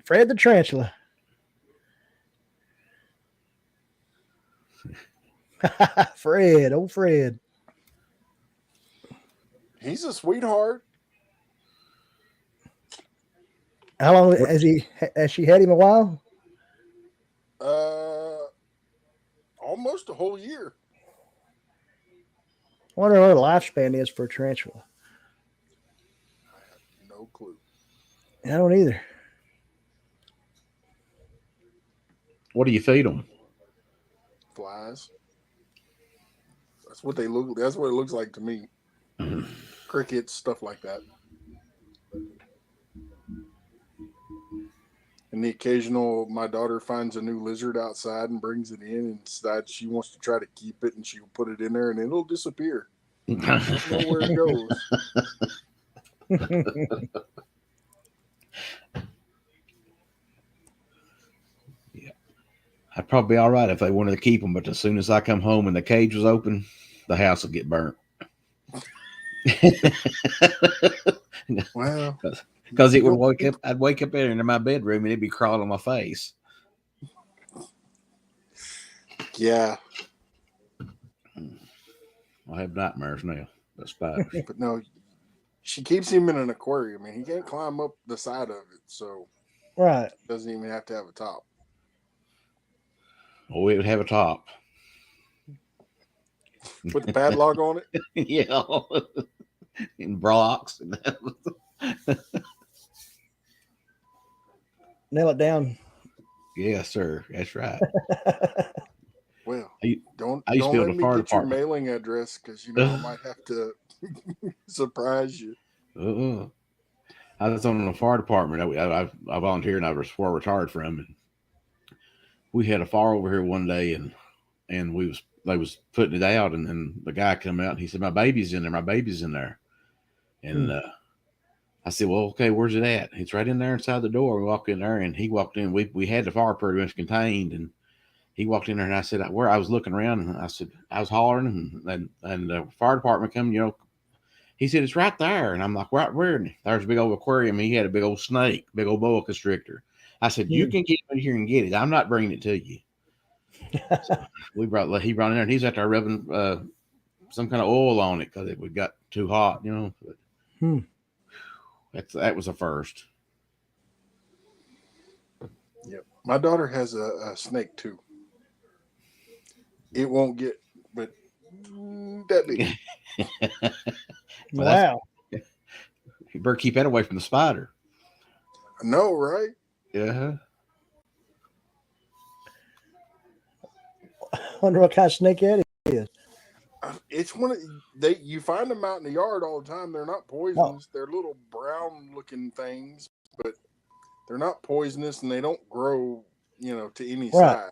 [SPEAKER 1] Fred the tarantula. Fred, old Fred.
[SPEAKER 3] He's a sweetheart.
[SPEAKER 1] How long has she had him a while?
[SPEAKER 3] Almost a whole year.
[SPEAKER 1] I wonder what the lifespan is for a tarantula.
[SPEAKER 3] I have no clue.
[SPEAKER 1] I don't either.
[SPEAKER 2] What do you feed them?
[SPEAKER 3] Flies. That's what they look. That's what it looks like to me. Crickets, stuff like that. And the occasional, my daughter finds a new lizard outside and brings it in and decides she wants to try to keep it, and she'll put it in there and it'll disappear. I don't know where it goes.
[SPEAKER 2] Yeah, I'd probably be all right if they wanted to keep them, but as soon as I come home and the cage was open, the house will get burnt.
[SPEAKER 3] Well,
[SPEAKER 2] because it would wake up. I'd wake up in my bedroom and it'd be crawling on my face.
[SPEAKER 3] yeah.
[SPEAKER 2] I have nightmares now. That's spiders.
[SPEAKER 3] But no, she keeps him in an aquarium, and he can't climb up the side of it, so
[SPEAKER 1] Right.
[SPEAKER 3] doesn't even have to have a top.
[SPEAKER 2] Oh, it would have a top.
[SPEAKER 3] Put the padlock on it.
[SPEAKER 2] Yeah, in blocks.
[SPEAKER 1] Nail it down.
[SPEAKER 2] Yes, sir. That's right.
[SPEAKER 3] Well,
[SPEAKER 2] I
[SPEAKER 3] don't
[SPEAKER 2] used to be able
[SPEAKER 3] let
[SPEAKER 2] to
[SPEAKER 3] me
[SPEAKER 2] fire
[SPEAKER 3] get your
[SPEAKER 2] department.
[SPEAKER 3] mailing address because I might have to surprise you.
[SPEAKER 2] I was on the fire department. I volunteered and I was far retired from it. We had a fire over here one day and they was putting it out and then the guy come out and he said, my baby's in there. And I said, well, okay, where's it at? It's right in there inside the door. We walked in there and he walked in. We had the fire pretty much contained and he walked in there and I said, where I was looking around and I said, I was hollering and the fire department come, he said, it's right there. And I'm like, right where? There's a big old aquarium. He had a big old snake, big old boa constrictor. I said, you can get in here and get it. I'm not bringing it to you. So he brought in there and he's out there rubbing some kind of oil on it because it got too hot, But that was a first.
[SPEAKER 3] Yep. My daughter has a snake too. It won't get, but that big.
[SPEAKER 1] Wow.
[SPEAKER 2] You better keep that away from the spider.
[SPEAKER 3] I know, right?
[SPEAKER 2] Yeah.
[SPEAKER 1] I wonder what kind of snake that is.
[SPEAKER 3] It's one of you find them out in the yard all the time. They're not poisonous. They're little brown looking things, but they're not poisonous and they don't grow, to any size.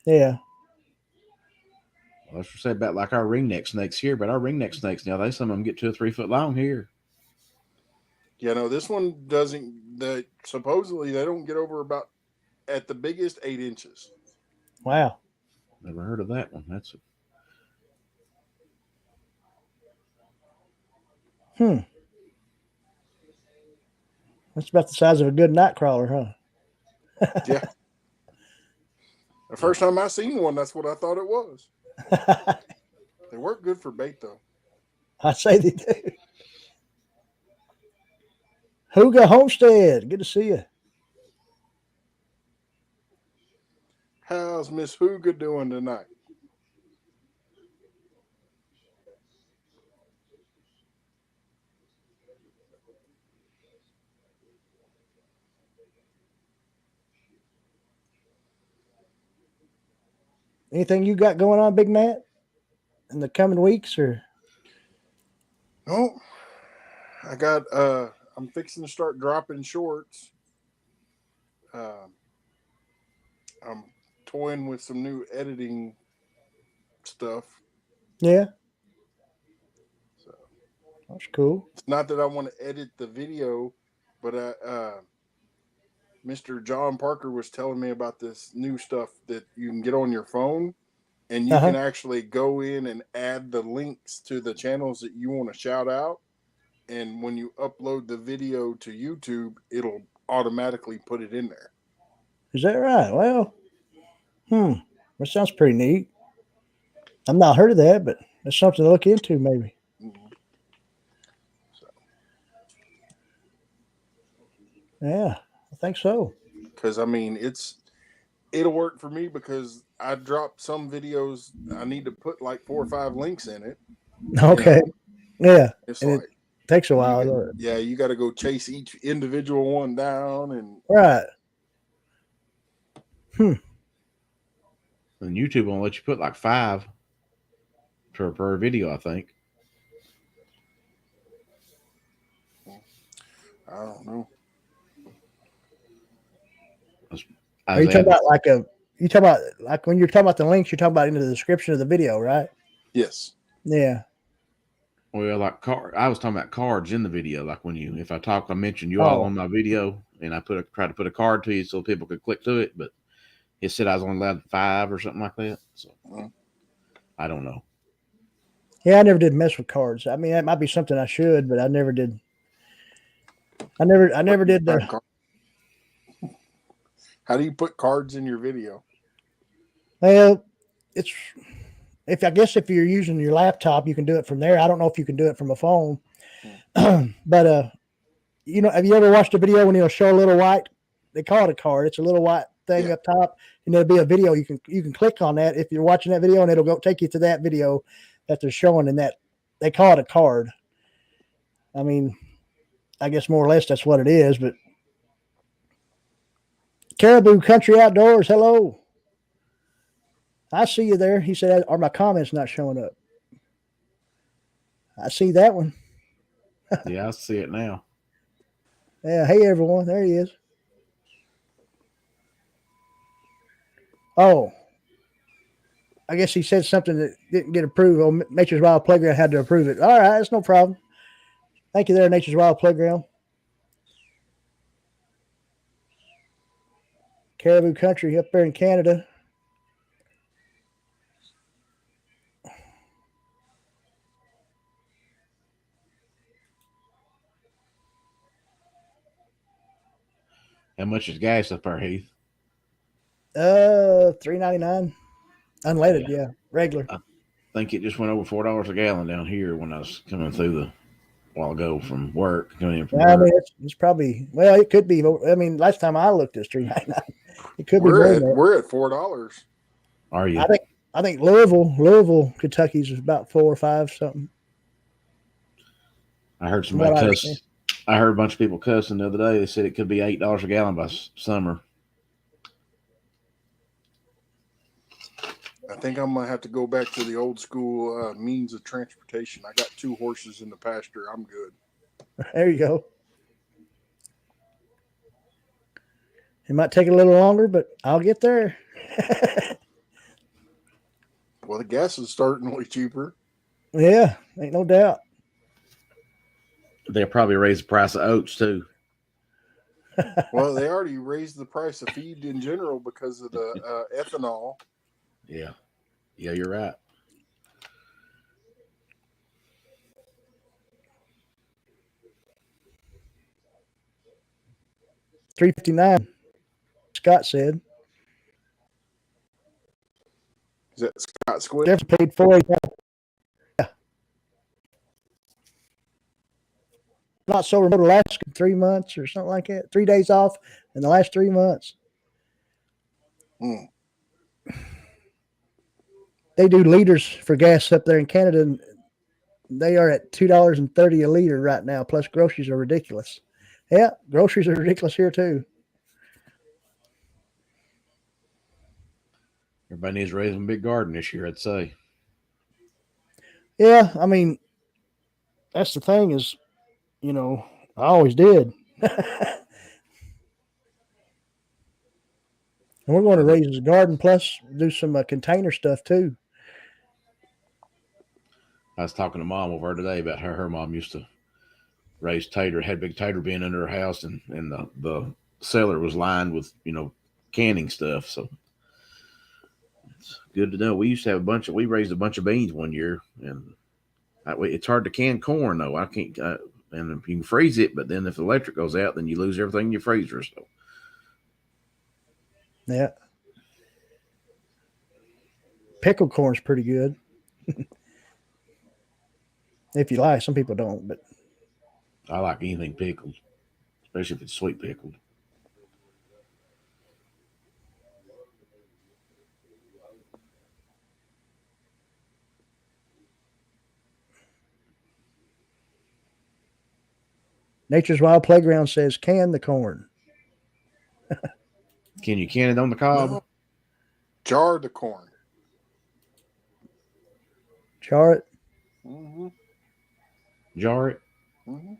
[SPEAKER 1] Yeah.
[SPEAKER 2] Well, that's what I say about like our ringneck snakes here, but our ringneck snakes now, some of them get 2 or 3 foot long here.
[SPEAKER 3] Yeah, no, this one doesn't. Supposedly they don't get over about at the biggest 8 inches.
[SPEAKER 1] Wow.
[SPEAKER 2] Never heard of that one. That's
[SPEAKER 1] That's about the size of a good night crawler, huh?
[SPEAKER 3] Yeah. The first time I seen one, that's what I thought it was. They work good for bait, though.
[SPEAKER 1] I say they do. Huga Homestead, good to see you.
[SPEAKER 3] How's Miss Huga doing tonight?
[SPEAKER 1] Anything you got going on, Big Matt, in the coming weeks, or?
[SPEAKER 3] No, I got. I'm fixing to start dropping shorts. Uh, I'm toying with some new editing stuff.
[SPEAKER 1] Yeah,
[SPEAKER 3] So
[SPEAKER 1] that's cool.
[SPEAKER 3] it's not that I want to edit the video, but Mr. John Parker was telling me about this new stuff that you can get on your phone, and you can actually go in and add the links to the channels that you want to shout out. And when you upload the video to YouTube, it'll automatically put it in there.
[SPEAKER 1] Is that right? Well, that sounds pretty neat. I've not heard of that, but that's something to look into, maybe.
[SPEAKER 3] Mm-hmm. So.
[SPEAKER 1] Yeah, I think so.
[SPEAKER 3] Because I mean, it'll work for me because I dropped some videos. I need to put like 4 or 5 links in it.
[SPEAKER 1] Okay. Yeah.
[SPEAKER 3] It's
[SPEAKER 1] and
[SPEAKER 3] like
[SPEAKER 1] it takes a while.
[SPEAKER 3] you got to go chase each individual one down and
[SPEAKER 1] right.
[SPEAKER 2] And YouTube won't let you put like 5 per video, I think.
[SPEAKER 3] I don't know.
[SPEAKER 1] Are you talking about you talking about like when you're talking about the links, you're talking about into the description of the video, right?
[SPEAKER 3] Yes.
[SPEAKER 1] Yeah.
[SPEAKER 2] Well, like I was talking about cards in the video. Like if I mentioned you all on my video, and I try to put a card to you so people could click to it, but it said I was only allowed 5 or something like that. So I don't know.
[SPEAKER 1] Yeah, I never did mess with cards. I mean, that might be something I should, but I never did. I never did the.
[SPEAKER 3] How do you put cards in your video?
[SPEAKER 1] Well, I guess if you're using your laptop, you can do it from there. I don't know if you can do it from a phone, but have you ever watched a video when it'll show a little white? They call it a card. It's a little white thing up top, and there'll be a video. You can click on that if you're watching that video, and it'll take you to that video that they're showing. And that they call it a card. I mean, I guess more or less that's what it is. But Caribou Country Outdoors, hello. I see you there. He said, "Are my comments not showing up?" I see that one.
[SPEAKER 2] Yeah, I see it now.
[SPEAKER 1] Yeah. Hey, everyone. There he is. Oh, I guess he said something that didn't get approved. Oh, Nature's Wild Playground had to approve it. All right, that's no problem. Thank you there, Nature's Wild Playground. Caribou Country up there in Canada.
[SPEAKER 2] How much is gas up there, Heath?
[SPEAKER 1] $3.99 unleaded. Yeah, regular.
[SPEAKER 2] I think it just went over $4 a gallon down here when I was coming through a while ago from work. Coming in from work.
[SPEAKER 1] I mean, it's probably it could be. I mean, last time I looked, it's $3.99. It could be more than that.
[SPEAKER 3] We're at $4.
[SPEAKER 2] Are you?
[SPEAKER 1] I think Louisville, Kentucky's is about 4 or 5 something.
[SPEAKER 2] I heard somebody cuss. I heard a bunch of people cussing the other day. They said it could be $8 a gallon by summer.
[SPEAKER 3] I think I'm gonna have to go back to the old school means of transportation. I got 2 horses in the pasture. I'm good.
[SPEAKER 1] There you go. It might take a little longer, but I'll get there.
[SPEAKER 3] Well, the gas is certainly cheaper.
[SPEAKER 1] Yeah, ain't no doubt.
[SPEAKER 2] They'll probably raise the price of oats too.
[SPEAKER 3] Well, they already raised the price of feed in general because of the ethanol.
[SPEAKER 2] Yeah. Yeah, you're right.
[SPEAKER 1] $3.59. Scott said.
[SPEAKER 3] Is that Scott Squid?
[SPEAKER 1] Jefferson paid $4.85. Yeah. Not so remote Alaska 3 months or something like that. 3 days off in the last 3 months.
[SPEAKER 3] Mm.
[SPEAKER 1] They do liters for gas up there in Canada. And they are at $2.30 a liter right now. Plus groceries are ridiculous. Yeah, groceries are ridiculous here too.
[SPEAKER 2] Everybody needs to raise a big garden this year, I'd say.
[SPEAKER 1] Yeah, I mean, that's the thing is, I always did. And we're going to raise the garden plus do some container stuff too.
[SPEAKER 2] I was talking to Mom over today about how her mom used to raise tater, had big tater bin under her house, and the cellar was lined with canning stuff. So it's good to know. We used to have we raised a bunch of beans one year, and it's hard to can corn though. I can't, and you can freeze it, but then if the electric goes out, then you lose everything in your freezer. So
[SPEAKER 1] Yeah. Pickled corn's pretty good. If you like. Some people don't, but
[SPEAKER 2] I like anything pickled, especially if it's sweet pickled.
[SPEAKER 1] Nature's Wild Playground says can the corn.
[SPEAKER 2] Can you can it on the cob?
[SPEAKER 3] No. Jar the corn.
[SPEAKER 1] Char it.
[SPEAKER 3] Mm-hmm.
[SPEAKER 2] Jar it.
[SPEAKER 3] Mm-hmm.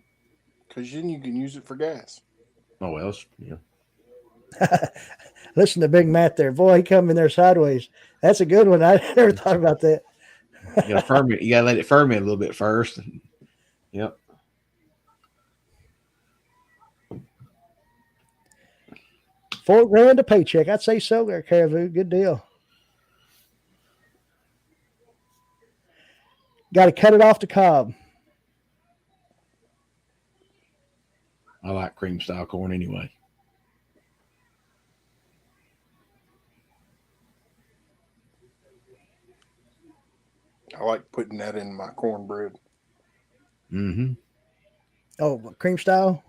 [SPEAKER 3] Because then you can use it for gas.
[SPEAKER 2] Oh else, yeah.
[SPEAKER 1] Listen to Big Matt there. Boy, he come in there sideways. That's a good one. I never thought about that.
[SPEAKER 2] You gotta ferment. You gotta let it ferment a little bit first. Yep.
[SPEAKER 1] $4,000 a paycheck. I'd say so there, Caribou. Good deal. Got to cut it off the cob.
[SPEAKER 2] I like cream style corn anyway.
[SPEAKER 3] I like putting that in my cornbread.
[SPEAKER 2] Mm-hmm.
[SPEAKER 1] Oh, cream style?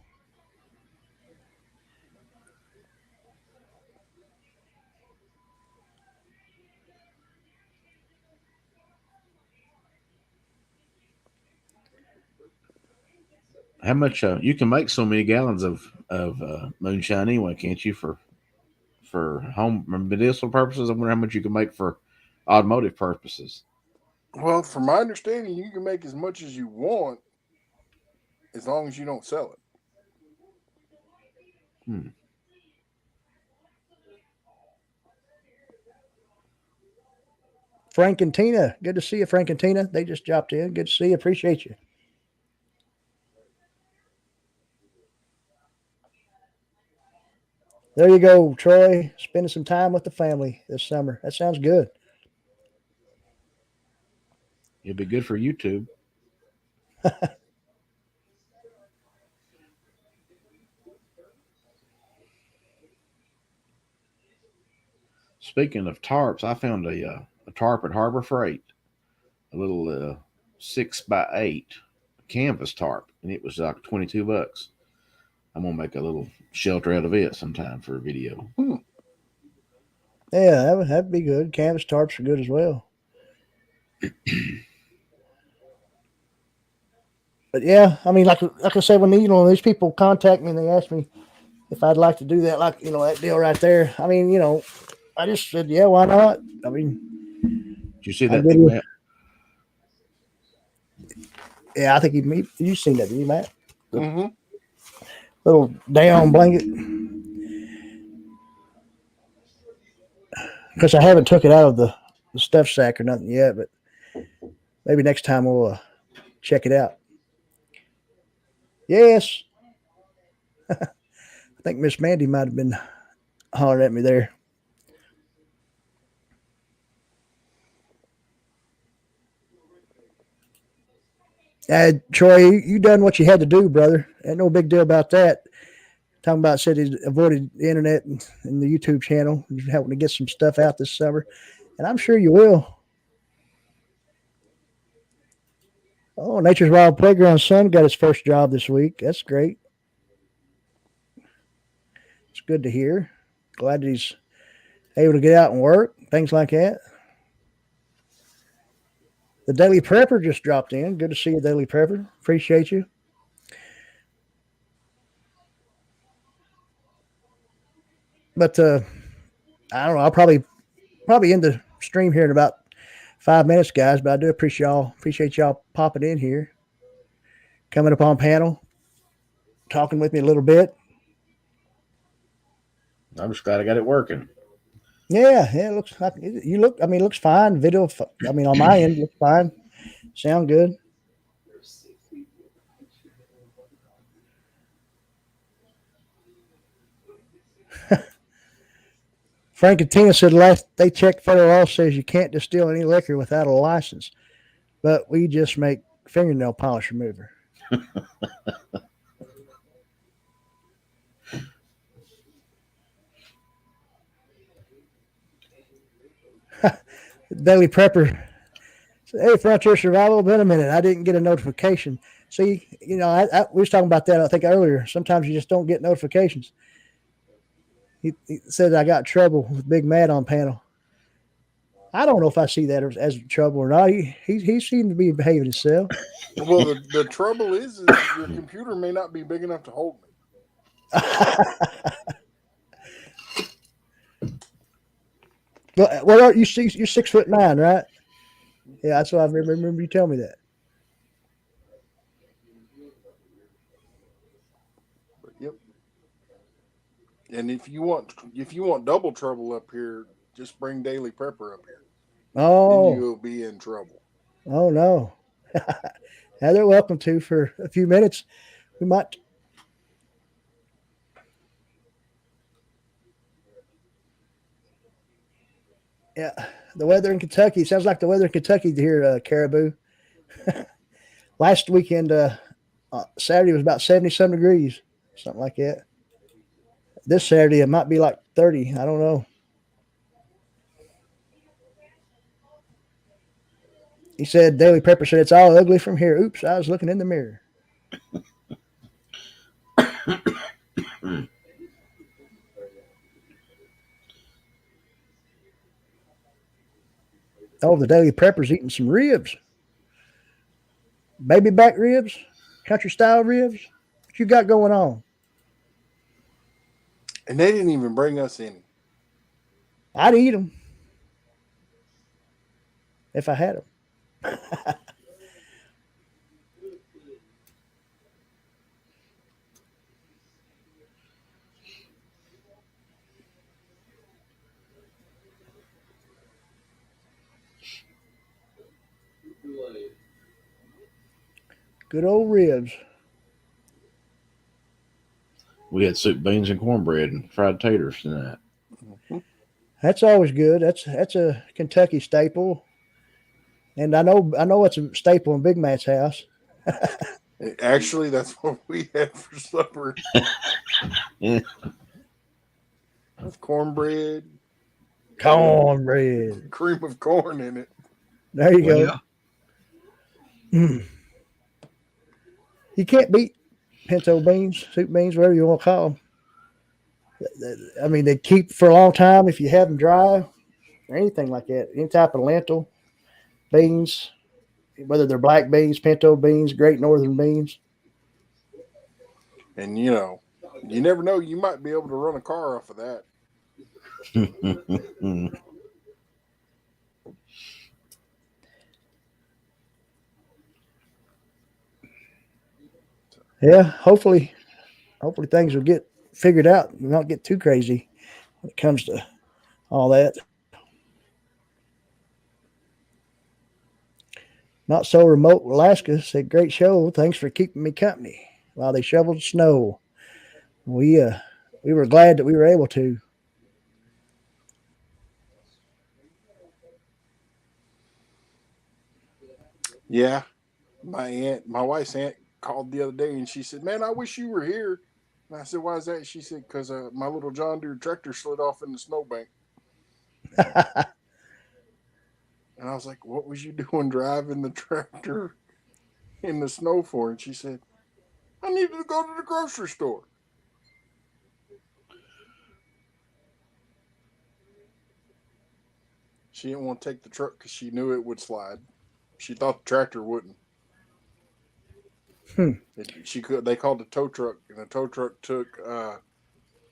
[SPEAKER 2] How much you can make so many gallons of moonshine anyway, can't you? For home medicinal purposes, I wonder how much you can make for automotive purposes.
[SPEAKER 3] Well, from my understanding, you can make as much as you want as long as you don't sell it.
[SPEAKER 2] Hmm.
[SPEAKER 1] Frank and Tina. Good to see you, Frank and Tina. They just dropped in. Good to see you. Appreciate you. There you go, Troy. Spending some time with the family this summer. That sounds good.
[SPEAKER 2] It'd be good for YouTube. Speaking of tarps, I found a tarp at Harbor Freight, a little 6x8 canvas tarp, and it was like $22. I'm gonna make a little shelter out of it sometime for a video.
[SPEAKER 1] Yeah, that'd be good. Canvas tarps are good as well. But yeah, I mean, like I said, when these people contact me and they ask me if I'd like to do that, like that deal right there. I mean, I just said, yeah, why not? I mean,
[SPEAKER 2] Did you see that thing, Matt?
[SPEAKER 1] Yeah, I think you've seen that, did you, Matt?
[SPEAKER 3] Mm-hmm.
[SPEAKER 1] Little down blanket. Because I haven't took it out of the stuff sack or nothing yet, but maybe next time we'll check it out. Yes. think Miss Mandy might have been hollering at me there. Troy, you done what you had to do, brother. Ain't no big deal about that. Talking about said he avoided the internet and the YouTube channel. He's helping to get some stuff out this summer, and I'm sure you will. Oh, Nature's Wild Playground son got his first job this week. That's great. It's good to hear. Glad that he's able to get out and work, things like that. The Daily Prepper just dropped in. Good to see you, Daily Prepper. Appreciate you. But I don't know. I'll probably end the stream here in about 5 minutes, guys. But I do appreciate y'all popping in here, coming up on panel, talking with me a little bit.
[SPEAKER 2] I'm just glad I got it working.
[SPEAKER 1] Yeah, it looks like you look. I mean, it looks fine. Video. I mean, on my end, it looks fine. Sound good. Frank and Tina said last they checked, federal law says you can't distill any liquor without a license, but we just make fingernail polish remover. Daily Prepper. Hey, Frontier Survival. Been a minute. I didn't get a notification. See, we was talking about that, I think, earlier. Sometimes you just don't get notifications. He said I got trouble with Big Mad on panel. I don't know if I see that as trouble or not. He seemed to be behaving himself.
[SPEAKER 3] Well, the trouble is your computer may not be big enough to hold me.
[SPEAKER 1] Well, you're 6'9", right? Yeah, that's what I remember you telling me that.
[SPEAKER 3] Yep. And if you want double trouble up here, just bring Daily Prepper up here.
[SPEAKER 1] Oh,
[SPEAKER 3] then you'll be in trouble.
[SPEAKER 1] Oh no. Now they're welcome to for a few minutes. We might. Yeah, the weather in Kentucky sounds like the weather in Kentucky here, Caribou. Last weekend, Saturday was about 70-some degrees, something like that. This Saturday it might be like 30. I don't know. He said, Daily Prepper said, it's all ugly from here. Oops, I was looking in the mirror. Oh, the Daily Prepper's eating some ribs. Baby back ribs, country style ribs. What you got going on?
[SPEAKER 3] And they didn't even bring us any.
[SPEAKER 1] I'd eat them if I had them. Good old ribs.
[SPEAKER 2] We had soup, beans, and cornbread and fried taters tonight.
[SPEAKER 3] Mm-hmm.
[SPEAKER 1] That's always good. That's a Kentucky staple, and I know it's a staple in Big Matt's house.
[SPEAKER 3] Actually, that's what we had for supper.
[SPEAKER 2] Yeah.
[SPEAKER 3] With cornbread.
[SPEAKER 1] Cornbread.
[SPEAKER 3] Cream of corn in it.
[SPEAKER 1] There you go. Yeah. You can't beat pinto beans, soup beans, whatever you want to call them. I mean, they keep for a long time if you have them dry or anything like that. Any type of lentil beans, whether they're black beans, pinto beans, great northern beans.
[SPEAKER 3] And, you never know. You might be able to run a car off of that.
[SPEAKER 1] Yeah, hopefully things will get figured out and not get too crazy when it comes to all that. Not So Remote Alaska said, great show. Thanks for keeping me company while they shoveled snow. We we were glad that we were able to.
[SPEAKER 3] Yeah, my wife's aunt called the other day and she said, "Man, I wish you were here." And I said, "Why is that?" She said, "Because my little John Deere tractor slid off in the snowbank." And I was like, "What was you doing driving the tractor in the snow for?" And she said, "I needed to go to the grocery store." She didn't want to take the truck because she knew it would slide. She thought the tractor wouldn't.
[SPEAKER 1] Hmm.
[SPEAKER 3] She could. They called the tow truck, and the tow truck took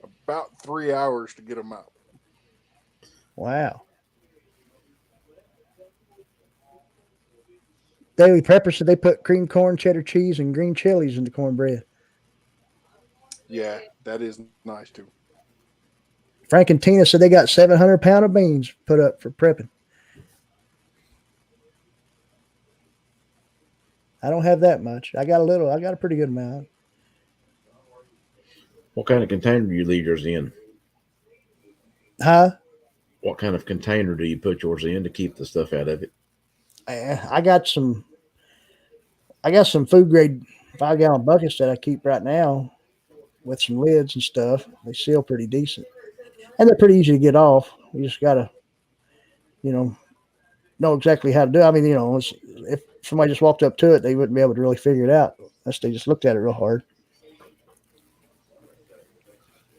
[SPEAKER 3] about 3 hours to get them out.
[SPEAKER 1] Wow. Daily Prepper said they put cream corn, cheddar cheese, and green chilies in the cornbread.
[SPEAKER 3] Yeah, that is nice too.
[SPEAKER 1] Frank and Tina said they got 700 pounds of beans put up for prepping. I don't have that much. I got a little. I got a pretty good amount.
[SPEAKER 2] What kind of container do you leave yours in?
[SPEAKER 1] Huh?
[SPEAKER 2] What kind of container do you put yours in to keep the stuff out of it?
[SPEAKER 1] I got some. I got some food grade 5 gallon buckets that I keep right now with some lids and stuff. They seal pretty decent, and they're pretty easy to get off. You just gotta, you know exactly how to do it. I mean, if somebody just walked up to it, they wouldn't be able to really figure it out unless they just looked at it real hard.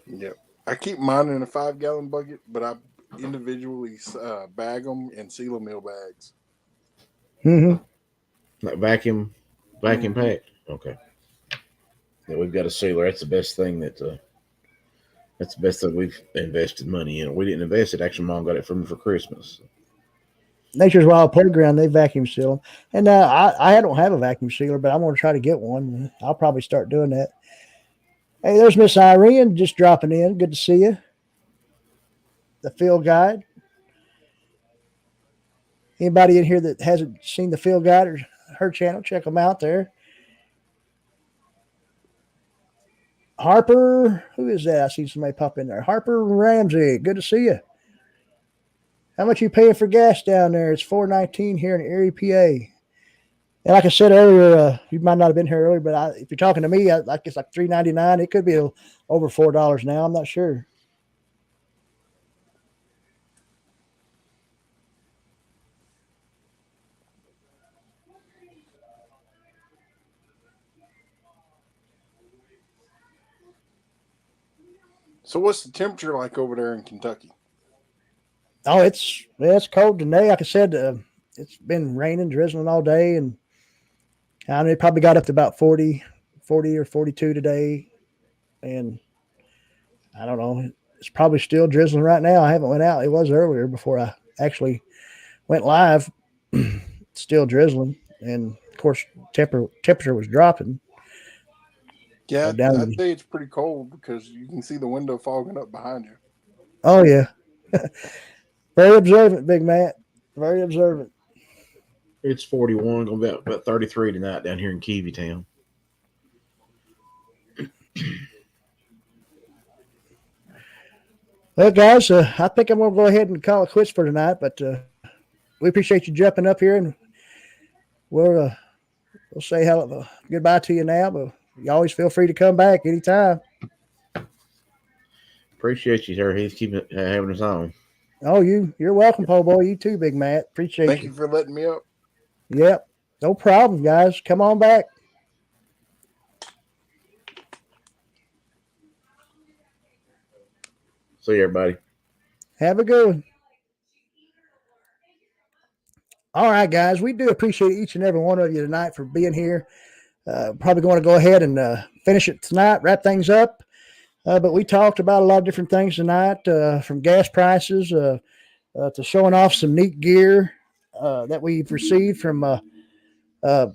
[SPEAKER 3] Yep. I keep mine in a 5 gallon bucket, but I individually bag them and seal them meal bags.
[SPEAKER 1] Mm-hmm.
[SPEAKER 2] Like vacuum
[SPEAKER 3] Mm-hmm.
[SPEAKER 2] packed. Okay. Yeah, we've got a sealer. That's the best thing we've invested money in. We didn't invest it. Actually, Mom got it for me for Christmas.
[SPEAKER 1] Nature's Wild Playground, they vacuum seal them. And I don't have a vacuum sealer, but I'm going to try to get one. I'll probably start doing that. Hey, there's Miss Irene just dropping in. Good to see you. The Field Guide. Anybody in here that hasn't seen the Field Guide or her channel, check them out there. Harper, who is that? I see somebody pop in there. Harper Ramsey, good to see you. How much you paying for gas down there? It's $4.19 here in Erie, PA. And like I said earlier, you might not have been here earlier, but if you're talking to me, like it's like $3.99. It could be over $4 now. I'm not sure.
[SPEAKER 3] So, what's the temperature like over there in Kentucky?
[SPEAKER 1] Oh, it's cold today. Like I said, it's been raining, drizzling all day, and I mean, it probably got up to about 40 or 42 today. And I don't know. It's probably still drizzling right now. I haven't went out. It was earlier before I actually went live. Still drizzling, and of course, temperature was dropping.
[SPEAKER 3] Yeah,
[SPEAKER 1] Down
[SPEAKER 3] I'd
[SPEAKER 1] to
[SPEAKER 3] say it's pretty cold because you can see the window fogging up behind you.
[SPEAKER 1] oh yeah, very observant, Big Matt. Very observant.
[SPEAKER 2] It's 41, going to be about 33 tonight down here in Kiwi Town.
[SPEAKER 1] Well, guys, I think I'm going to go ahead and call it quits for tonight. But we appreciate you jumping up here, and we'll say goodbye to you now. But you always feel free to come back anytime.
[SPEAKER 2] Appreciate you, sir. He's keeping having us on.
[SPEAKER 1] Oh, you're welcome, po boy. You too, Big Matt. Appreciate
[SPEAKER 3] Thank
[SPEAKER 1] you.
[SPEAKER 3] you for letting me up.
[SPEAKER 1] Yep, no problem, guys. Come on back.
[SPEAKER 2] See you, everybody.
[SPEAKER 1] Have a good one. All right, guys. We do appreciate each and every one of you tonight for being here. Probably going to go ahead and finish it tonight, wrap things up. But we talked about a lot of different things tonight, from gas prices to showing off some neat gear that we've received from uh,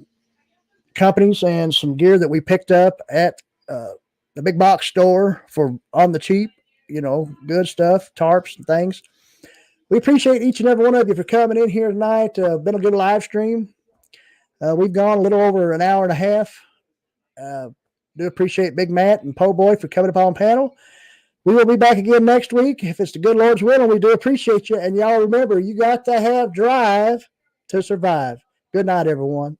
[SPEAKER 1] companies, and some gear that we picked up at the big box store for on the cheap. Good stuff, tarps and things. We appreciate each and every one of you for coming in here tonight. Been a good live stream. We've gone a little over an hour and a half. Do appreciate Big Matt and Po Boy for coming up on panel. We will be back again next week if it's the good Lord's will, and we do appreciate you. And y'all remember, you got to have drive to survive. Good night, everyone.